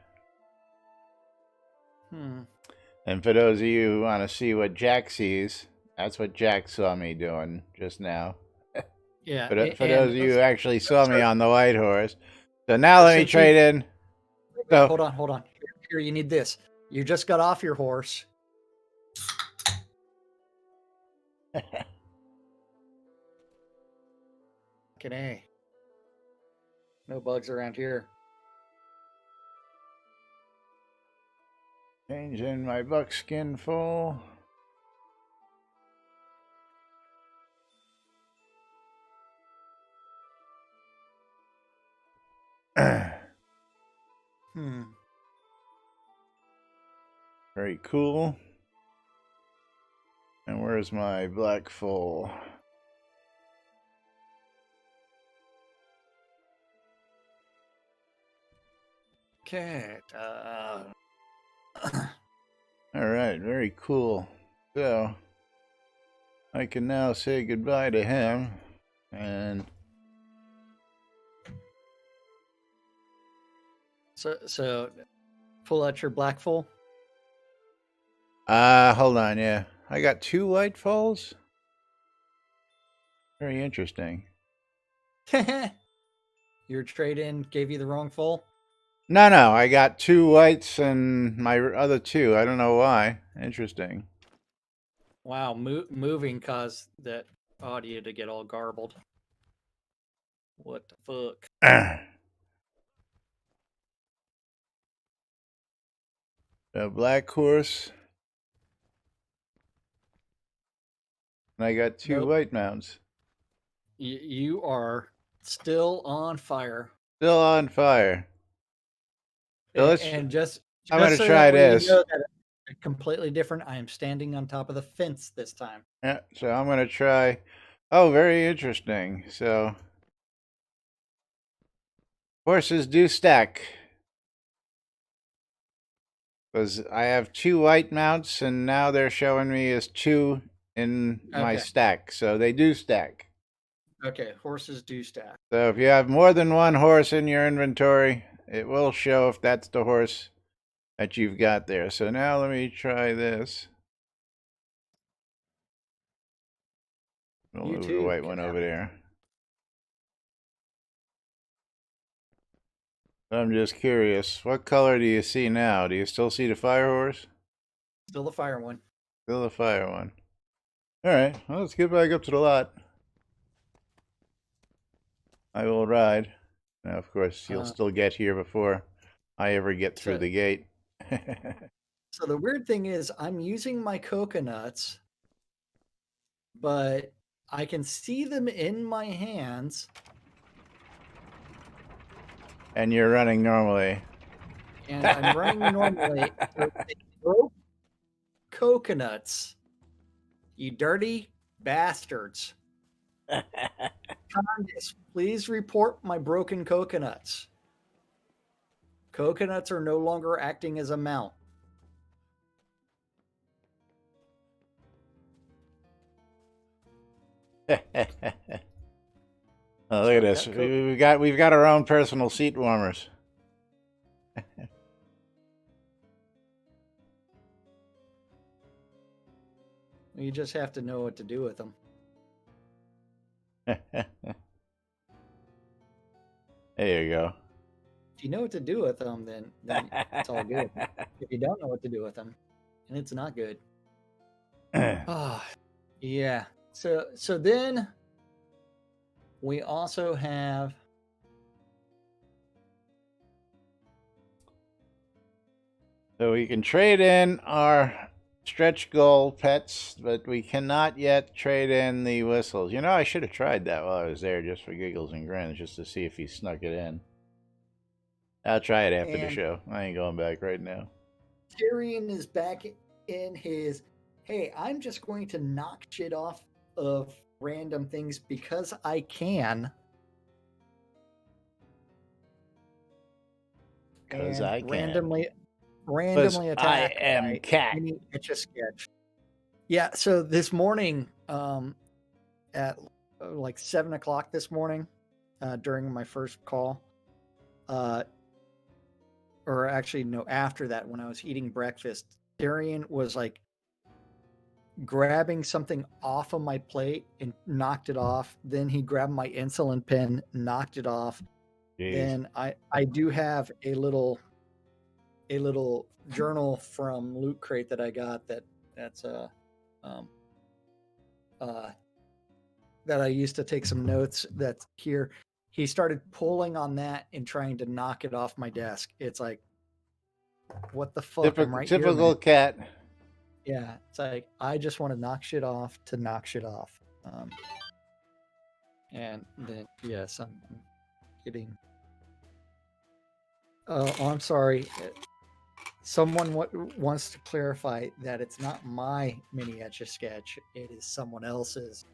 [SPEAKER 2] And for those of you who want to see what Jack sees, that's what Jack saw me doing just now.
[SPEAKER 1] Yeah.
[SPEAKER 2] For those of you who actually saw me on the white horse. So now let me trade in. So,
[SPEAKER 1] hold on. Here, you need this. You just got off your horse. Fucking A. No bugs around here.
[SPEAKER 2] Changing my buckskin full. Very cool. And where's my black full?
[SPEAKER 1] Okay.
[SPEAKER 2] All right, very cool. So I can now say goodbye to him and
[SPEAKER 1] so pull out your black foal.
[SPEAKER 2] hold on, yeah. I got 2 white foals. Very interesting.
[SPEAKER 1] Your trade-in gave you the wrong full?
[SPEAKER 2] No, I got 2 whites and my other 2. I don't know why. Interesting.
[SPEAKER 1] Wow, moving caused that audio to get all garbled. What the fuck?
[SPEAKER 2] A black horse. And I got 2
[SPEAKER 1] Nope.
[SPEAKER 2] white mounts.
[SPEAKER 1] You are still on fire.
[SPEAKER 2] Still on fire. So
[SPEAKER 1] And just
[SPEAKER 2] I'm going to
[SPEAKER 1] so
[SPEAKER 2] try
[SPEAKER 1] that way you
[SPEAKER 2] this.
[SPEAKER 1] know that it's completely different. I am standing on top of the fence this time.
[SPEAKER 2] Yeah, so I'm going to try. Oh, very interesting. So horses do stack. Because I have 2 white mounts, and now they're showing me as 2 in my
[SPEAKER 1] Okay.
[SPEAKER 2] stack. So they do stack.
[SPEAKER 1] Okay, horses do stack.
[SPEAKER 2] So if you have more than 1 horse in your inventory, it will show if that's the horse that you've got there. So now let me try this. We'll
[SPEAKER 1] You
[SPEAKER 2] move the
[SPEAKER 1] too
[SPEAKER 2] white
[SPEAKER 1] can
[SPEAKER 2] one
[SPEAKER 1] have
[SPEAKER 2] over there. I'm just curious, what color do you see now? Do you still see the fire horse?
[SPEAKER 1] still the fire one.
[SPEAKER 2] Still the fire one. All right, well, let's get back up to the lot. I will ride. Now, of course, you'll still get here before I ever get through the gate.
[SPEAKER 1] So the weird thing is I'm using my coconuts, but I can see them in my hands.
[SPEAKER 2] And you're running normally.
[SPEAKER 1] And I'm running normally. So they broke coconuts. You dirty bastards. Congress, please report my broken coconuts. Coconuts are no longer acting as a mount.
[SPEAKER 2] Oh, look at this. We've got our own personal seat warmers.
[SPEAKER 1] You just have to know what to do with them.
[SPEAKER 2] There you go.
[SPEAKER 1] If you know what to do with them, then it's all good. If you don't know what to do with them, and it's not good. Oh, yeah. So then we also have
[SPEAKER 2] So we can trade in our stretch goal pets, but we cannot yet trade in the whistles. You know, I should have tried that while I was there just for giggles and grins, just to see if he snuck it in. I'll try it after the show. I ain't going back right now.
[SPEAKER 1] Tyrion is back in his, hey, I'm just going to knock shit off of random things because I can.
[SPEAKER 2] Because I can.
[SPEAKER 1] Randomly attack.
[SPEAKER 2] I am cat.
[SPEAKER 1] It's a sketch. Yeah, so this morning, at like 7 o'clock this morning, during my first call, or actually no, after that, when I was eating breakfast, Darian was like grabbing something off of my plate and knocked it off. Then he grabbed my insulin pen, knocked it off.
[SPEAKER 2] Jeez.
[SPEAKER 1] Then I do have a little journal from Loot Crate that I got that's that I used to take some notes. That's here. He started pulling on that and trying to knock it off my desk. It's like, what the fuck?
[SPEAKER 2] Typical cat.
[SPEAKER 1] Yeah, it's like, I just want to knock shit off to knock shit off. And then, yes, I'm getting... Oh, I'm sorry. Someone wants to clarify that it's not my mini Etch-a-Sketch. It is someone else's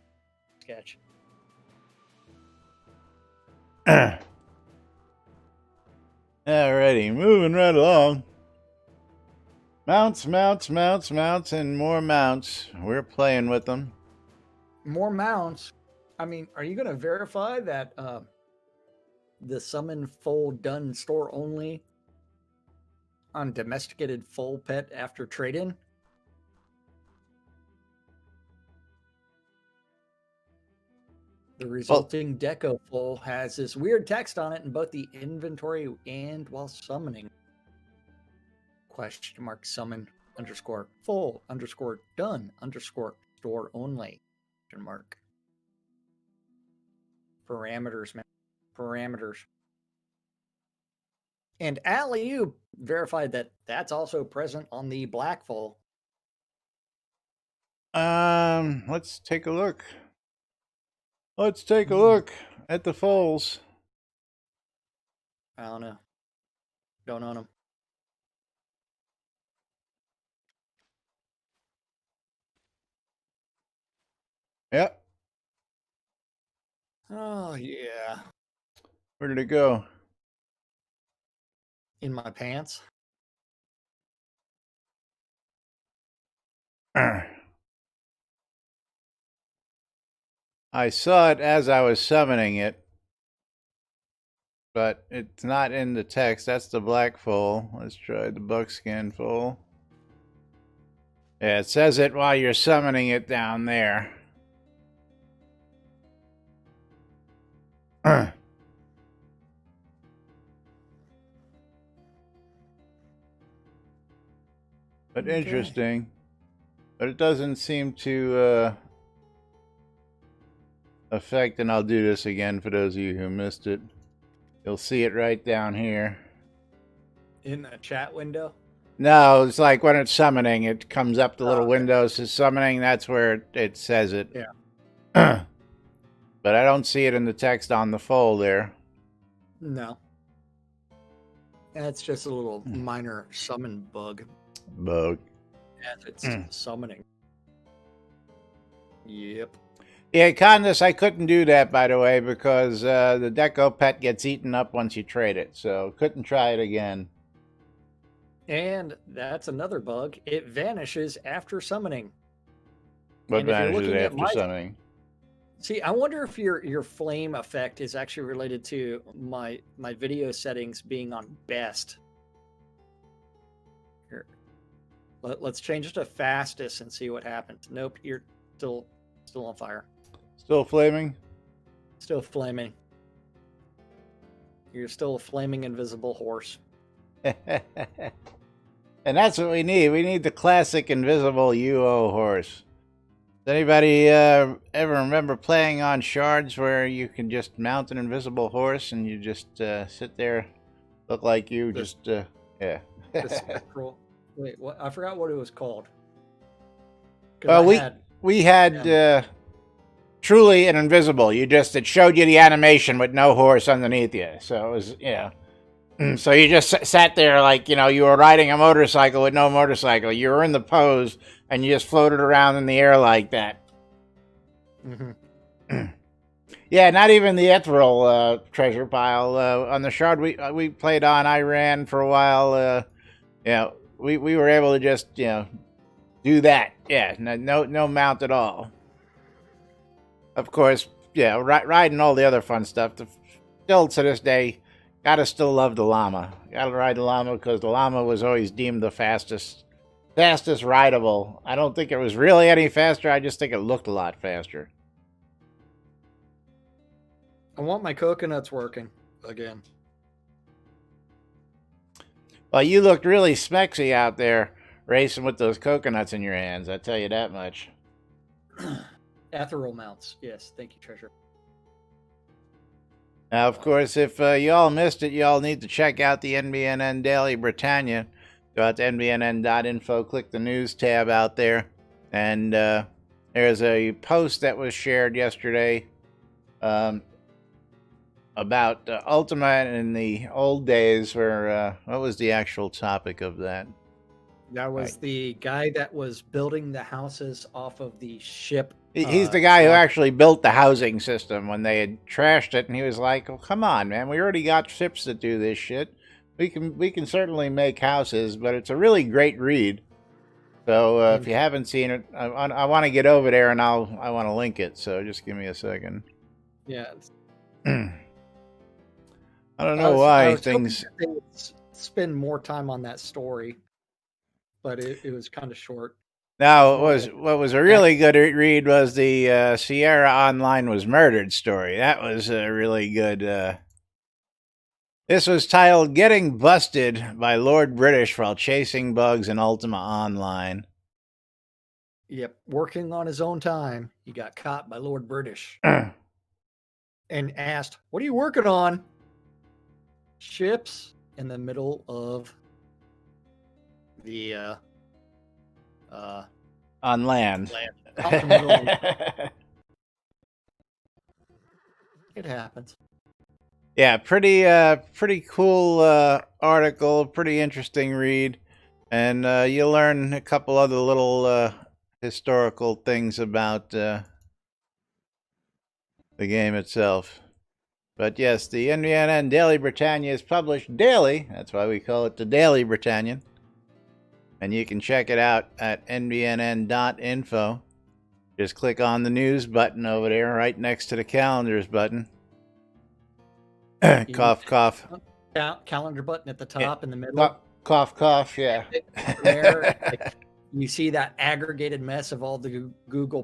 [SPEAKER 1] sketch.
[SPEAKER 2] Alrighty, moving right along. Mounts, and more mounts. We're playing with them.
[SPEAKER 1] More mounts? I mean, are you going to verify that the summon foal done store only on domesticated foal pet after trade-in? The resulting deco full has this weird text on it in both the inventory and while summoning. Question mark summon underscore full underscore done underscore store only. Question mark. Parameters, man. Parameters. And Alley verified that that's also present on the black full.
[SPEAKER 2] Let's take a look. Let's take a look at the fulls.
[SPEAKER 1] I don't know. Don't own them.
[SPEAKER 2] Yep.
[SPEAKER 1] Oh, yeah.
[SPEAKER 2] Where did it go?
[SPEAKER 1] In my pants.
[SPEAKER 2] I saw it as I was summoning it, but it's not in the text. That's the black full. Let's try the buckskin full. Yeah, it says it while you're summoning it down there. But
[SPEAKER 1] Okay.
[SPEAKER 2] interesting. But it doesn't seem to affect, and I'll do this again for those of you who missed it. You'll see it right down here.
[SPEAKER 1] In the chat window?
[SPEAKER 2] No, it's like when it's summoning, it comes up the little
[SPEAKER 1] okay.
[SPEAKER 2] window says summoning. That's where it says it.
[SPEAKER 1] Yeah.
[SPEAKER 2] But I don't see it in the text on the full there.
[SPEAKER 1] No. That's just a little minor summon bug
[SPEAKER 2] Bug.
[SPEAKER 1] as it's summoning. Yep.
[SPEAKER 2] Yeah, Condis, I couldn't do that, by the way, because the Deco pet gets eaten up once you trade it. So couldn't try it again.
[SPEAKER 1] And that's another bug. It vanishes after summoning.
[SPEAKER 2] What
[SPEAKER 1] And if you're
[SPEAKER 2] vanishes
[SPEAKER 1] looking at
[SPEAKER 2] after
[SPEAKER 1] my-
[SPEAKER 2] summoning?
[SPEAKER 1] See, I wonder if your flame effect is actually related to my video settings being on best. Here. Let's change it to fastest and see what happens. Nope, you're still on fire.
[SPEAKER 2] Still flaming?
[SPEAKER 1] Still flaming. You're still a flaming invisible horse.
[SPEAKER 2] And that's what we need. We need the classic invisible UO horse. Does anybody ever remember playing on shards where you can just mount an invisible horse and you just sit there, look like you yeah.
[SPEAKER 1] The spectral. Wait, what? I forgot what it was called. 'Cause
[SPEAKER 2] Well,
[SPEAKER 1] I
[SPEAKER 2] we had truly an invisible. It showed you the animation with no horse underneath you. So it was, so you just sat there like, you were riding a motorcycle with no motorcycle. You were in the pose and you just floated around in the air like that.
[SPEAKER 1] Mm-hmm.
[SPEAKER 2] Yeah, not even the ethereal treasure pile. On the shard we played on, I ran for a while. We were able to just, do that. Yeah, no mount at all. Of course, riding all the other fun stuff. Still to this day, gotta still love the llama. Gotta ride the llama because the llama was always deemed the fastest rideable. I don't think it was really any faster. I just think it looked a lot faster.
[SPEAKER 1] I want my coconuts working again.
[SPEAKER 2] Well, you looked really smexy out there racing with those coconuts in your hands. I tell you that much.
[SPEAKER 1] Ethereal mounts. Yes, thank you, Treasure.
[SPEAKER 2] Now, of course, if y'all missed it, y'all need to check out the NBNN Daily Britannia. Go out to nbnn.info, click the news tab out there, and there's a post that was shared yesterday about Ultima in the old days. Where what was the actual topic of that?
[SPEAKER 1] That was the guy that was building the houses off of the ship.
[SPEAKER 2] He's the guy who actually built the housing system when they had trashed it, and he was like, "Oh, come on, man! We already got ships that do this shit. We can certainly make houses, but it's a really great read. So if you haven't seen it, I want to get over there and I want to link it. So just give me a second.
[SPEAKER 1] Yeah.
[SPEAKER 2] I don't know why things.
[SPEAKER 1] They would spend more time on that story, but it was kind of short.
[SPEAKER 2] Now, what was a really good read was the Sierra Online Was Murdered story. That was a really good. This was titled "Getting Busted by Lord British While Chasing Bugs in Ultima Online."
[SPEAKER 1] Yep, working on his own time, he got caught by Lord British and asked, "What are you working on?" Ships in the middle of the
[SPEAKER 2] on land.
[SPEAKER 1] It happens.
[SPEAKER 2] Yeah, pretty cool article, pretty interesting read, and you learn a couple other little historical things about the game itself. But yes, the NBNN Daily Britannia is published daily. That's why we call it the Daily Britannian. And you can check it out at nbnn.info. Just click on the news button over there, right next to the calendars button. Cough, cough.
[SPEAKER 1] Calendar button at the top in the middle.
[SPEAKER 2] Cough, cough, yeah.
[SPEAKER 1] There, you see that aggregated mess of all the Google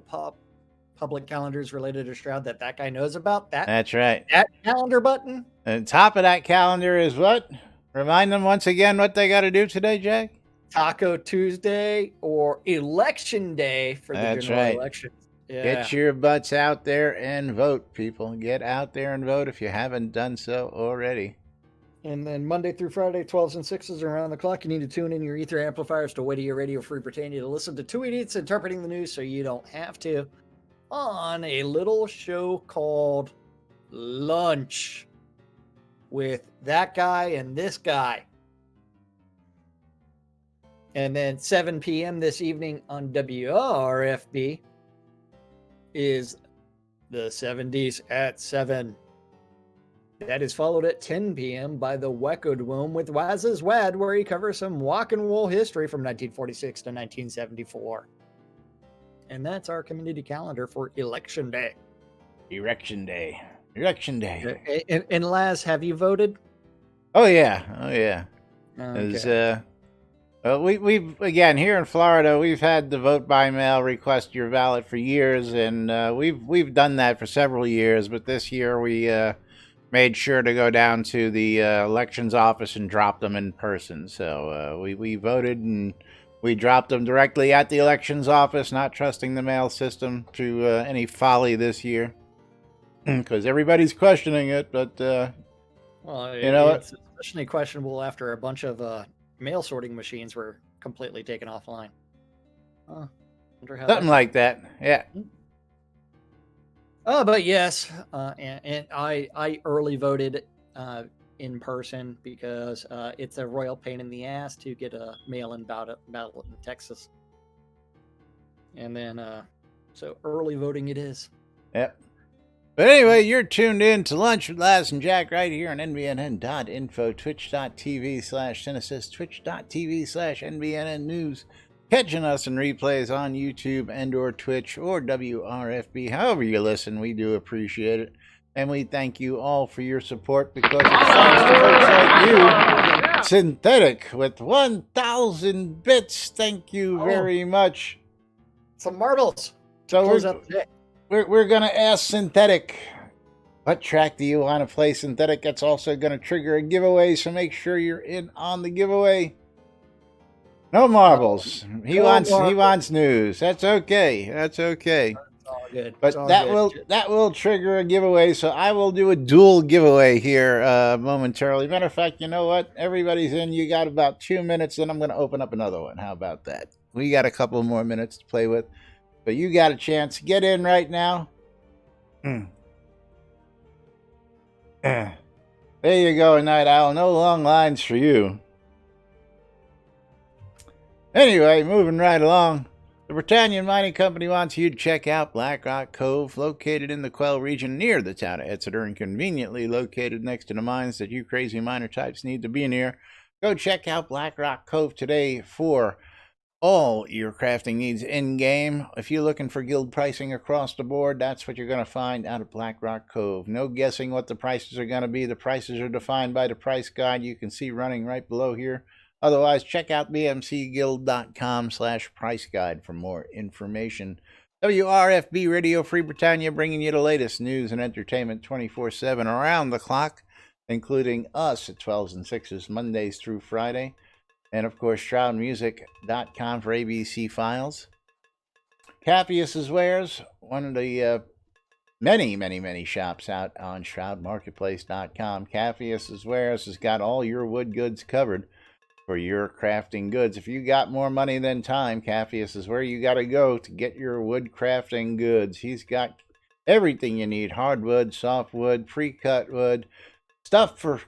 [SPEAKER 1] public calendars related to Shroud that guy knows about.
[SPEAKER 2] That's right.
[SPEAKER 1] That calendar button.
[SPEAKER 2] And top of that calendar is what? Remind them once again what they got to do today, Jack?
[SPEAKER 1] Taco Tuesday or Election Day for the general election. Yeah.
[SPEAKER 2] Get your butts out there and vote, people. Get out there and vote if you haven't done so already.
[SPEAKER 1] And then Monday through Friday, 12s and 6s around the clock. You need to tune in your ether amplifiers to Witty Radio Free Britannia to listen to two idiots interpreting the news so you don't have to, on a little show called Lunch with that guy and this guy. And then 7 p.m. this evening on WRFB is the 70s at 7. That is followed at 10 p.m. by the Weckoed Womb with Waz's Wad, where he covers some walk and roll history from 1946 to 1974. And that's our community calendar for Election Day.
[SPEAKER 2] Election Day. Election Day.
[SPEAKER 1] And Laz, have you voted?
[SPEAKER 2] Oh, yeah. Oh, yeah. Okay. We've again here in Florida, we've had the vote by mail, request your ballot for years, and we've done that for several years. But this year we made sure to go down to the elections office and drop them in person. So we voted and we dropped them directly at the elections office, not trusting the mail system to any folly this year, because everybody's questioning it. But
[SPEAKER 1] well,
[SPEAKER 2] you know,
[SPEAKER 1] it's especially questionable after a bunch of mail sorting machines were completely taken offline.
[SPEAKER 2] Something like that, yeah.
[SPEAKER 1] But yes, and I early voted in person because it's a royal pain in the ass to get a mail-in ballot in Texas. And then, so early voting it is.
[SPEAKER 2] Yep. But anyway, you're tuned in to Lunch with Laz and Jack right here on NBNN.info, twitch.tv/Cynesis, twitch.tv/NBNN News. Catching us in replays on YouTube and or Twitch or WRFB. However you listen, we do appreciate it. And we thank you all for your support because it's thanks to folks like you. Synthetic with 1,000 bits. Thank you very much.
[SPEAKER 1] Some marbles.
[SPEAKER 2] So we're going to ask Synthetic, what track do you want to play, Synthetic? That's also going to trigger a giveaway, so make sure you're in on the giveaway. No marbles. He wants news. That's okay. That's okay.
[SPEAKER 1] It's all good.
[SPEAKER 2] But that will trigger a giveaway, so I will do a dual giveaway here momentarily. Matter of fact, you know what? Everybody's in. You got about 2 minutes, then I'm going to open up another one. How about that? We got a couple more minutes to play with. But you got a chance. Get in right now. There you go, Night Owl. No long lines for you. Anyway, moving right along. The Britannian Mining Company wants you to check out Black Rock Cove, located in the Quell region near the town of Exeter and conveniently located next to the mines that you crazy miner types need to be near. Go check out Black Rock Cove today for all your crafting needs in-game. If you're looking for guild pricing across the board, that's what you're going to find out of Black Rock Cove. No guessing what the prices are going to be. The prices are defined by the price guide you can see running right below here Otherwise, check out bmcguild.com/price guide for more information. WRFB Radio Free Britannia, bringing you the latest news and entertainment 24/7 around the clock, including us at 12s and 6s Mondays through Friday. And of course, shroudmusic.com for ABC files. Cappius's Wares, one of the many shops out on shroudmarketplace.com. Cappius's Wares has got all your wood goods covered for your crafting goods. If you got more money than time, Cappius is where you got to go to get your wood crafting goods. He's got everything you need: hardwood, softwood, pre-cut wood, stuff for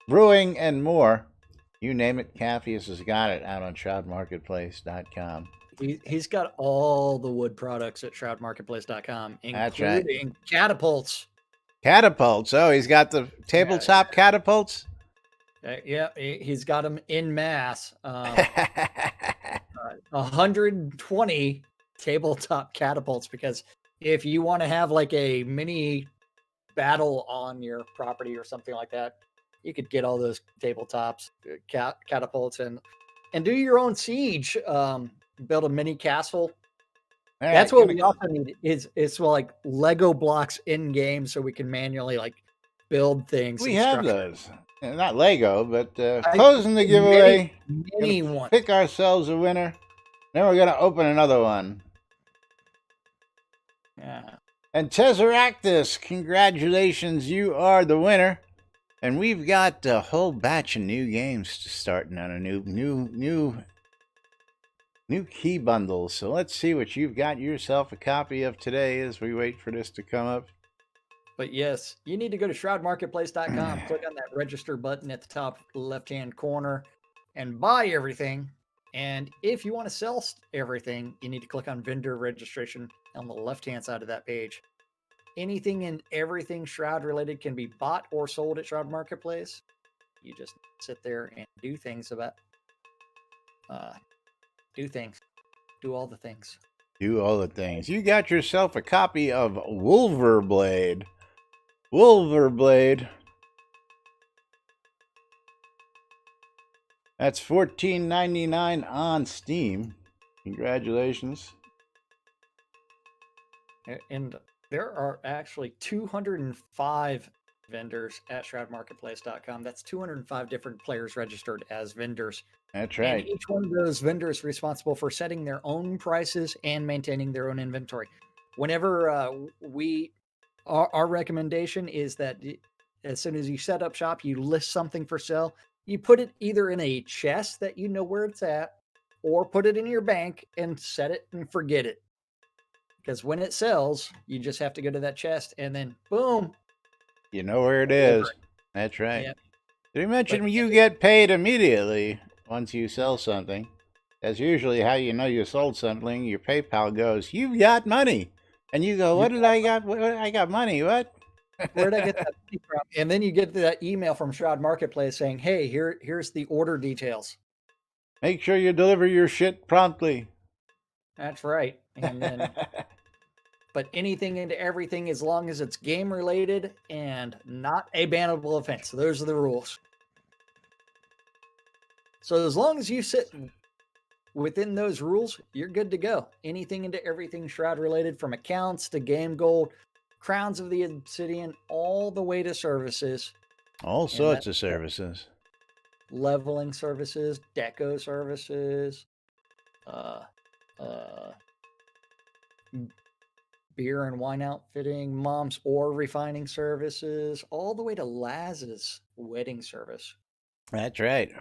[SPEAKER 2] brewing, and more. You name it, Cappius has got it out on shroudmarketplace.com.
[SPEAKER 1] He's got all the wood products at shroudmarketplace.com,
[SPEAKER 2] That's right.
[SPEAKER 1] including catapults.
[SPEAKER 2] Catapults. Oh, he's got the tabletop catapults?
[SPEAKER 1] Yeah, he's got them in mass. 120 tabletop catapults, because if you want to have like a mini battle on your property or something like that, you could get all those tabletops, catapults, and do your own siege. Build a mini castle.
[SPEAKER 2] All
[SPEAKER 1] That's
[SPEAKER 2] right,
[SPEAKER 1] what we also need is like Lego blocks in game, so we can manually like build things.
[SPEAKER 2] We
[SPEAKER 1] and
[SPEAKER 2] have
[SPEAKER 1] structure.
[SPEAKER 2] those. Not Lego, but closing the giveaway.
[SPEAKER 1] Many
[SPEAKER 2] Gonna
[SPEAKER 1] ones.
[SPEAKER 2] pick ourselves a winner. Then we're going to open another one.
[SPEAKER 1] Yeah.
[SPEAKER 2] And Tesseractus, congratulations, you are the winner. And we've got a whole batch of new games starting on a new key bundles. So let's see what you've got yourself a copy of today as we wait for this to come up.
[SPEAKER 1] But yes, you need to go to shroudmarketplace.com, click on that register button at the top left-hand corner, and buy everything. And if you want to sell everything, you need to click on vendor registration on the left-hand side of that page. Anything and everything Shroud related can be bought or sold at Shroud Marketplace. You just sit there and do things about do all the things.
[SPEAKER 2] Do all the things. You got yourself a copy of Wolverblade. Wolverblade. That's $14.99 on Steam. Congratulations.
[SPEAKER 1] And there are actually 205 vendors at shroudmarketplace.com. That's 205 different players registered as vendors.
[SPEAKER 2] That's right.
[SPEAKER 1] And each one of those vendors is responsible for setting their own prices and maintaining their own inventory. Whenever our recommendation is that as soon as you set up shop, you list something for sale, you put it either in a chest that you know where it's at, or put it in your bank and set it and forget it. Because when it sells, you just have to go to that chest and then boom.
[SPEAKER 2] You know where it is. That's right.
[SPEAKER 1] Yep.
[SPEAKER 2] Did we mention you get paid immediately once you sell something? That's usually how you know you sold something. Your PayPal goes, "You've got money." And you go, "What did I got? I got money. What?"
[SPEAKER 1] Where'd I get that money from? And then you get that email from Shroud Marketplace saying, "Hey, here's the order details."
[SPEAKER 2] Make sure you deliver your shit promptly.
[SPEAKER 1] That's right. And then, but anything into everything, as long as it's game related and not a bannable offense. So those are the rules. So as long as you sit within those rules, you're good to go. Anything into everything Shroud related, from accounts to game gold, Crowns of the Obsidian, all the way to services.
[SPEAKER 2] All sorts of services.
[SPEAKER 1] Leveling services, deco services, beer and wine outfitting, mom's ore refining services, all the way to Laz's wedding service.
[SPEAKER 2] That's right.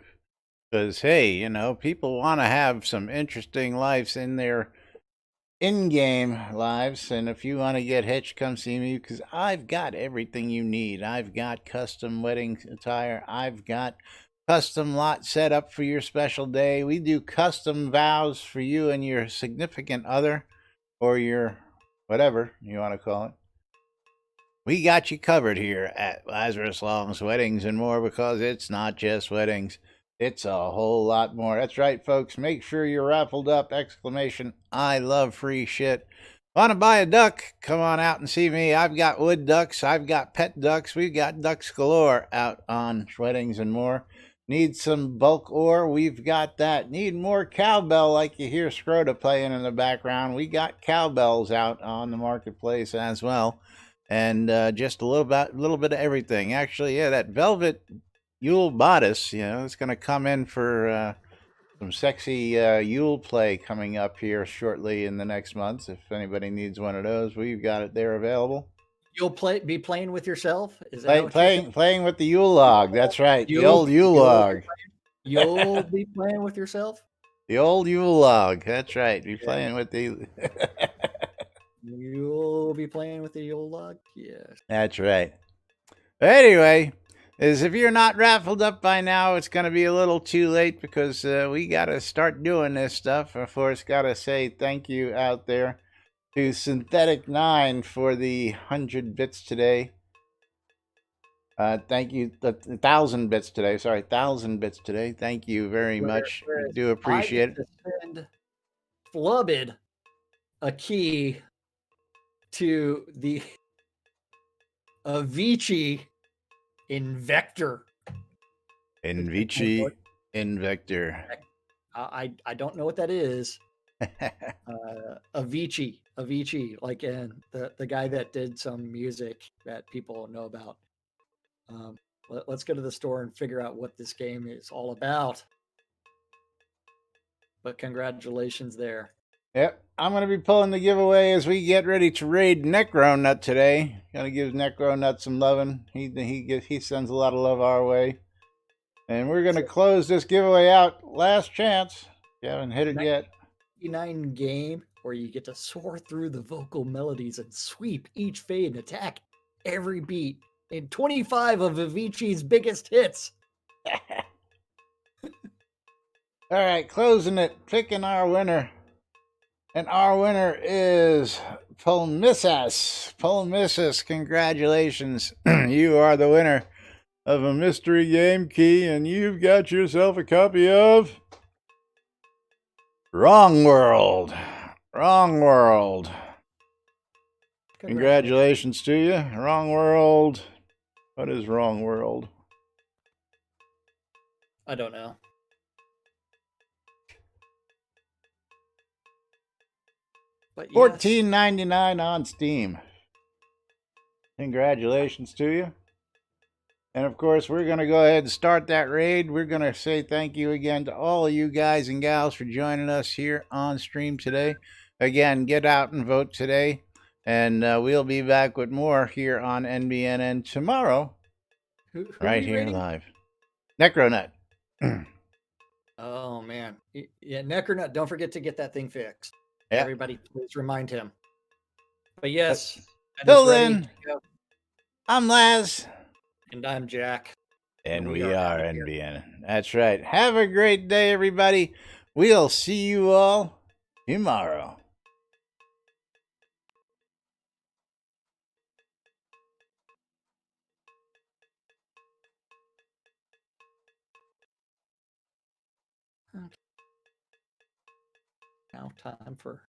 [SPEAKER 2] Because, hey, you know, people want to have some interesting lives in their in-game lives. And if you want to get hitched, come see me, because I've got everything you need. I've got custom wedding attire. I've got custom lot set up for your special day. We do custom vows for you and your significant other, or your whatever you want to call it. We got you covered here at Lazarus Long's Weddings and More, because it's not just weddings. It's a whole lot more. That's right, folks. Make sure you're raffled up! ! I love free shit. Want to buy a duck? Come on out and see me. I've got wood ducks. I've got pet ducks. We've got ducks galore out on Weddings and More. Need some bulk ore? We've got that. Need more cowbell like you hear Shroud playing in the background? We got cowbells out on the marketplace as well. And just a little bit of everything. Actually, yeah, that velvet Yule bodice, it's going to come in for some sexy Yule play coming up here shortly in the next months. If anybody needs one of those, we've got it there available.
[SPEAKER 1] You'll be playing with yourself? Is that
[SPEAKER 2] playing with the Yule log? That's right, the old Yule log.
[SPEAKER 1] You'll be playing with yourself?
[SPEAKER 2] The old Yule log. That's right. Be playing with the.
[SPEAKER 1] You'll be playing with the Yule log? Yes.
[SPEAKER 2] That's right. Anyway, if you're not raffled up by now, it's going to be a little too late because we got to start doing this stuff. Of course, got to say thank you out there to Synthetic 9 for the 100 bits today. Thank you, 1,000 bits today. Sorry, 1,000 bits today. Thank you very much. I do appreciate it.
[SPEAKER 1] Send Flubbed a key to the Avicii Invector.
[SPEAKER 2] Invicii Invector.
[SPEAKER 1] I don't know what that is. Avicii, like the guy that did some music that people know about. Let's go to the store and figure out what this game is all about. But congratulations there.
[SPEAKER 2] Yep, I'm going to be pulling the giveaway as we get ready to raid Necronut today. Going to give Necronut some loving. He sends a lot of love our way. And we're going to close this giveaway out. Last chance. You haven't hit it yet.
[SPEAKER 1] 99 game where you get to soar through the vocal melodies and sweep each fade and attack every beat in 25 of Avicii's biggest hits.
[SPEAKER 2] All right, closing it, picking our winner. And our winner is Polmissus. Polmissus, congratulations. You are the winner of a mystery game key, and you've got yourself a copy of Wrong World. Wrong World. Congratulations to you. Wrong World. What is Wrong World?
[SPEAKER 1] I don't know. But
[SPEAKER 2] $14.99 on Steam. Congratulations to you. And of course, we're going to go ahead and start that raid. We're going to say thank you again to all of you guys and gals for joining us here on stream today. Again, get out and vote today. And we'll be back with more here on NBNN tomorrow.
[SPEAKER 1] Who
[SPEAKER 2] right here live. Necronut.
[SPEAKER 1] Oh, man. Yeah, Necronut, don't forget to get that thing fixed. Yep. Everybody, please remind him. But yes.
[SPEAKER 2] Till then, I'm Laz.
[SPEAKER 1] And I'm Jack.
[SPEAKER 2] And we are NBN. That's right. Have a great day, everybody. We'll see you all tomorrow.
[SPEAKER 1] Okay. Now time for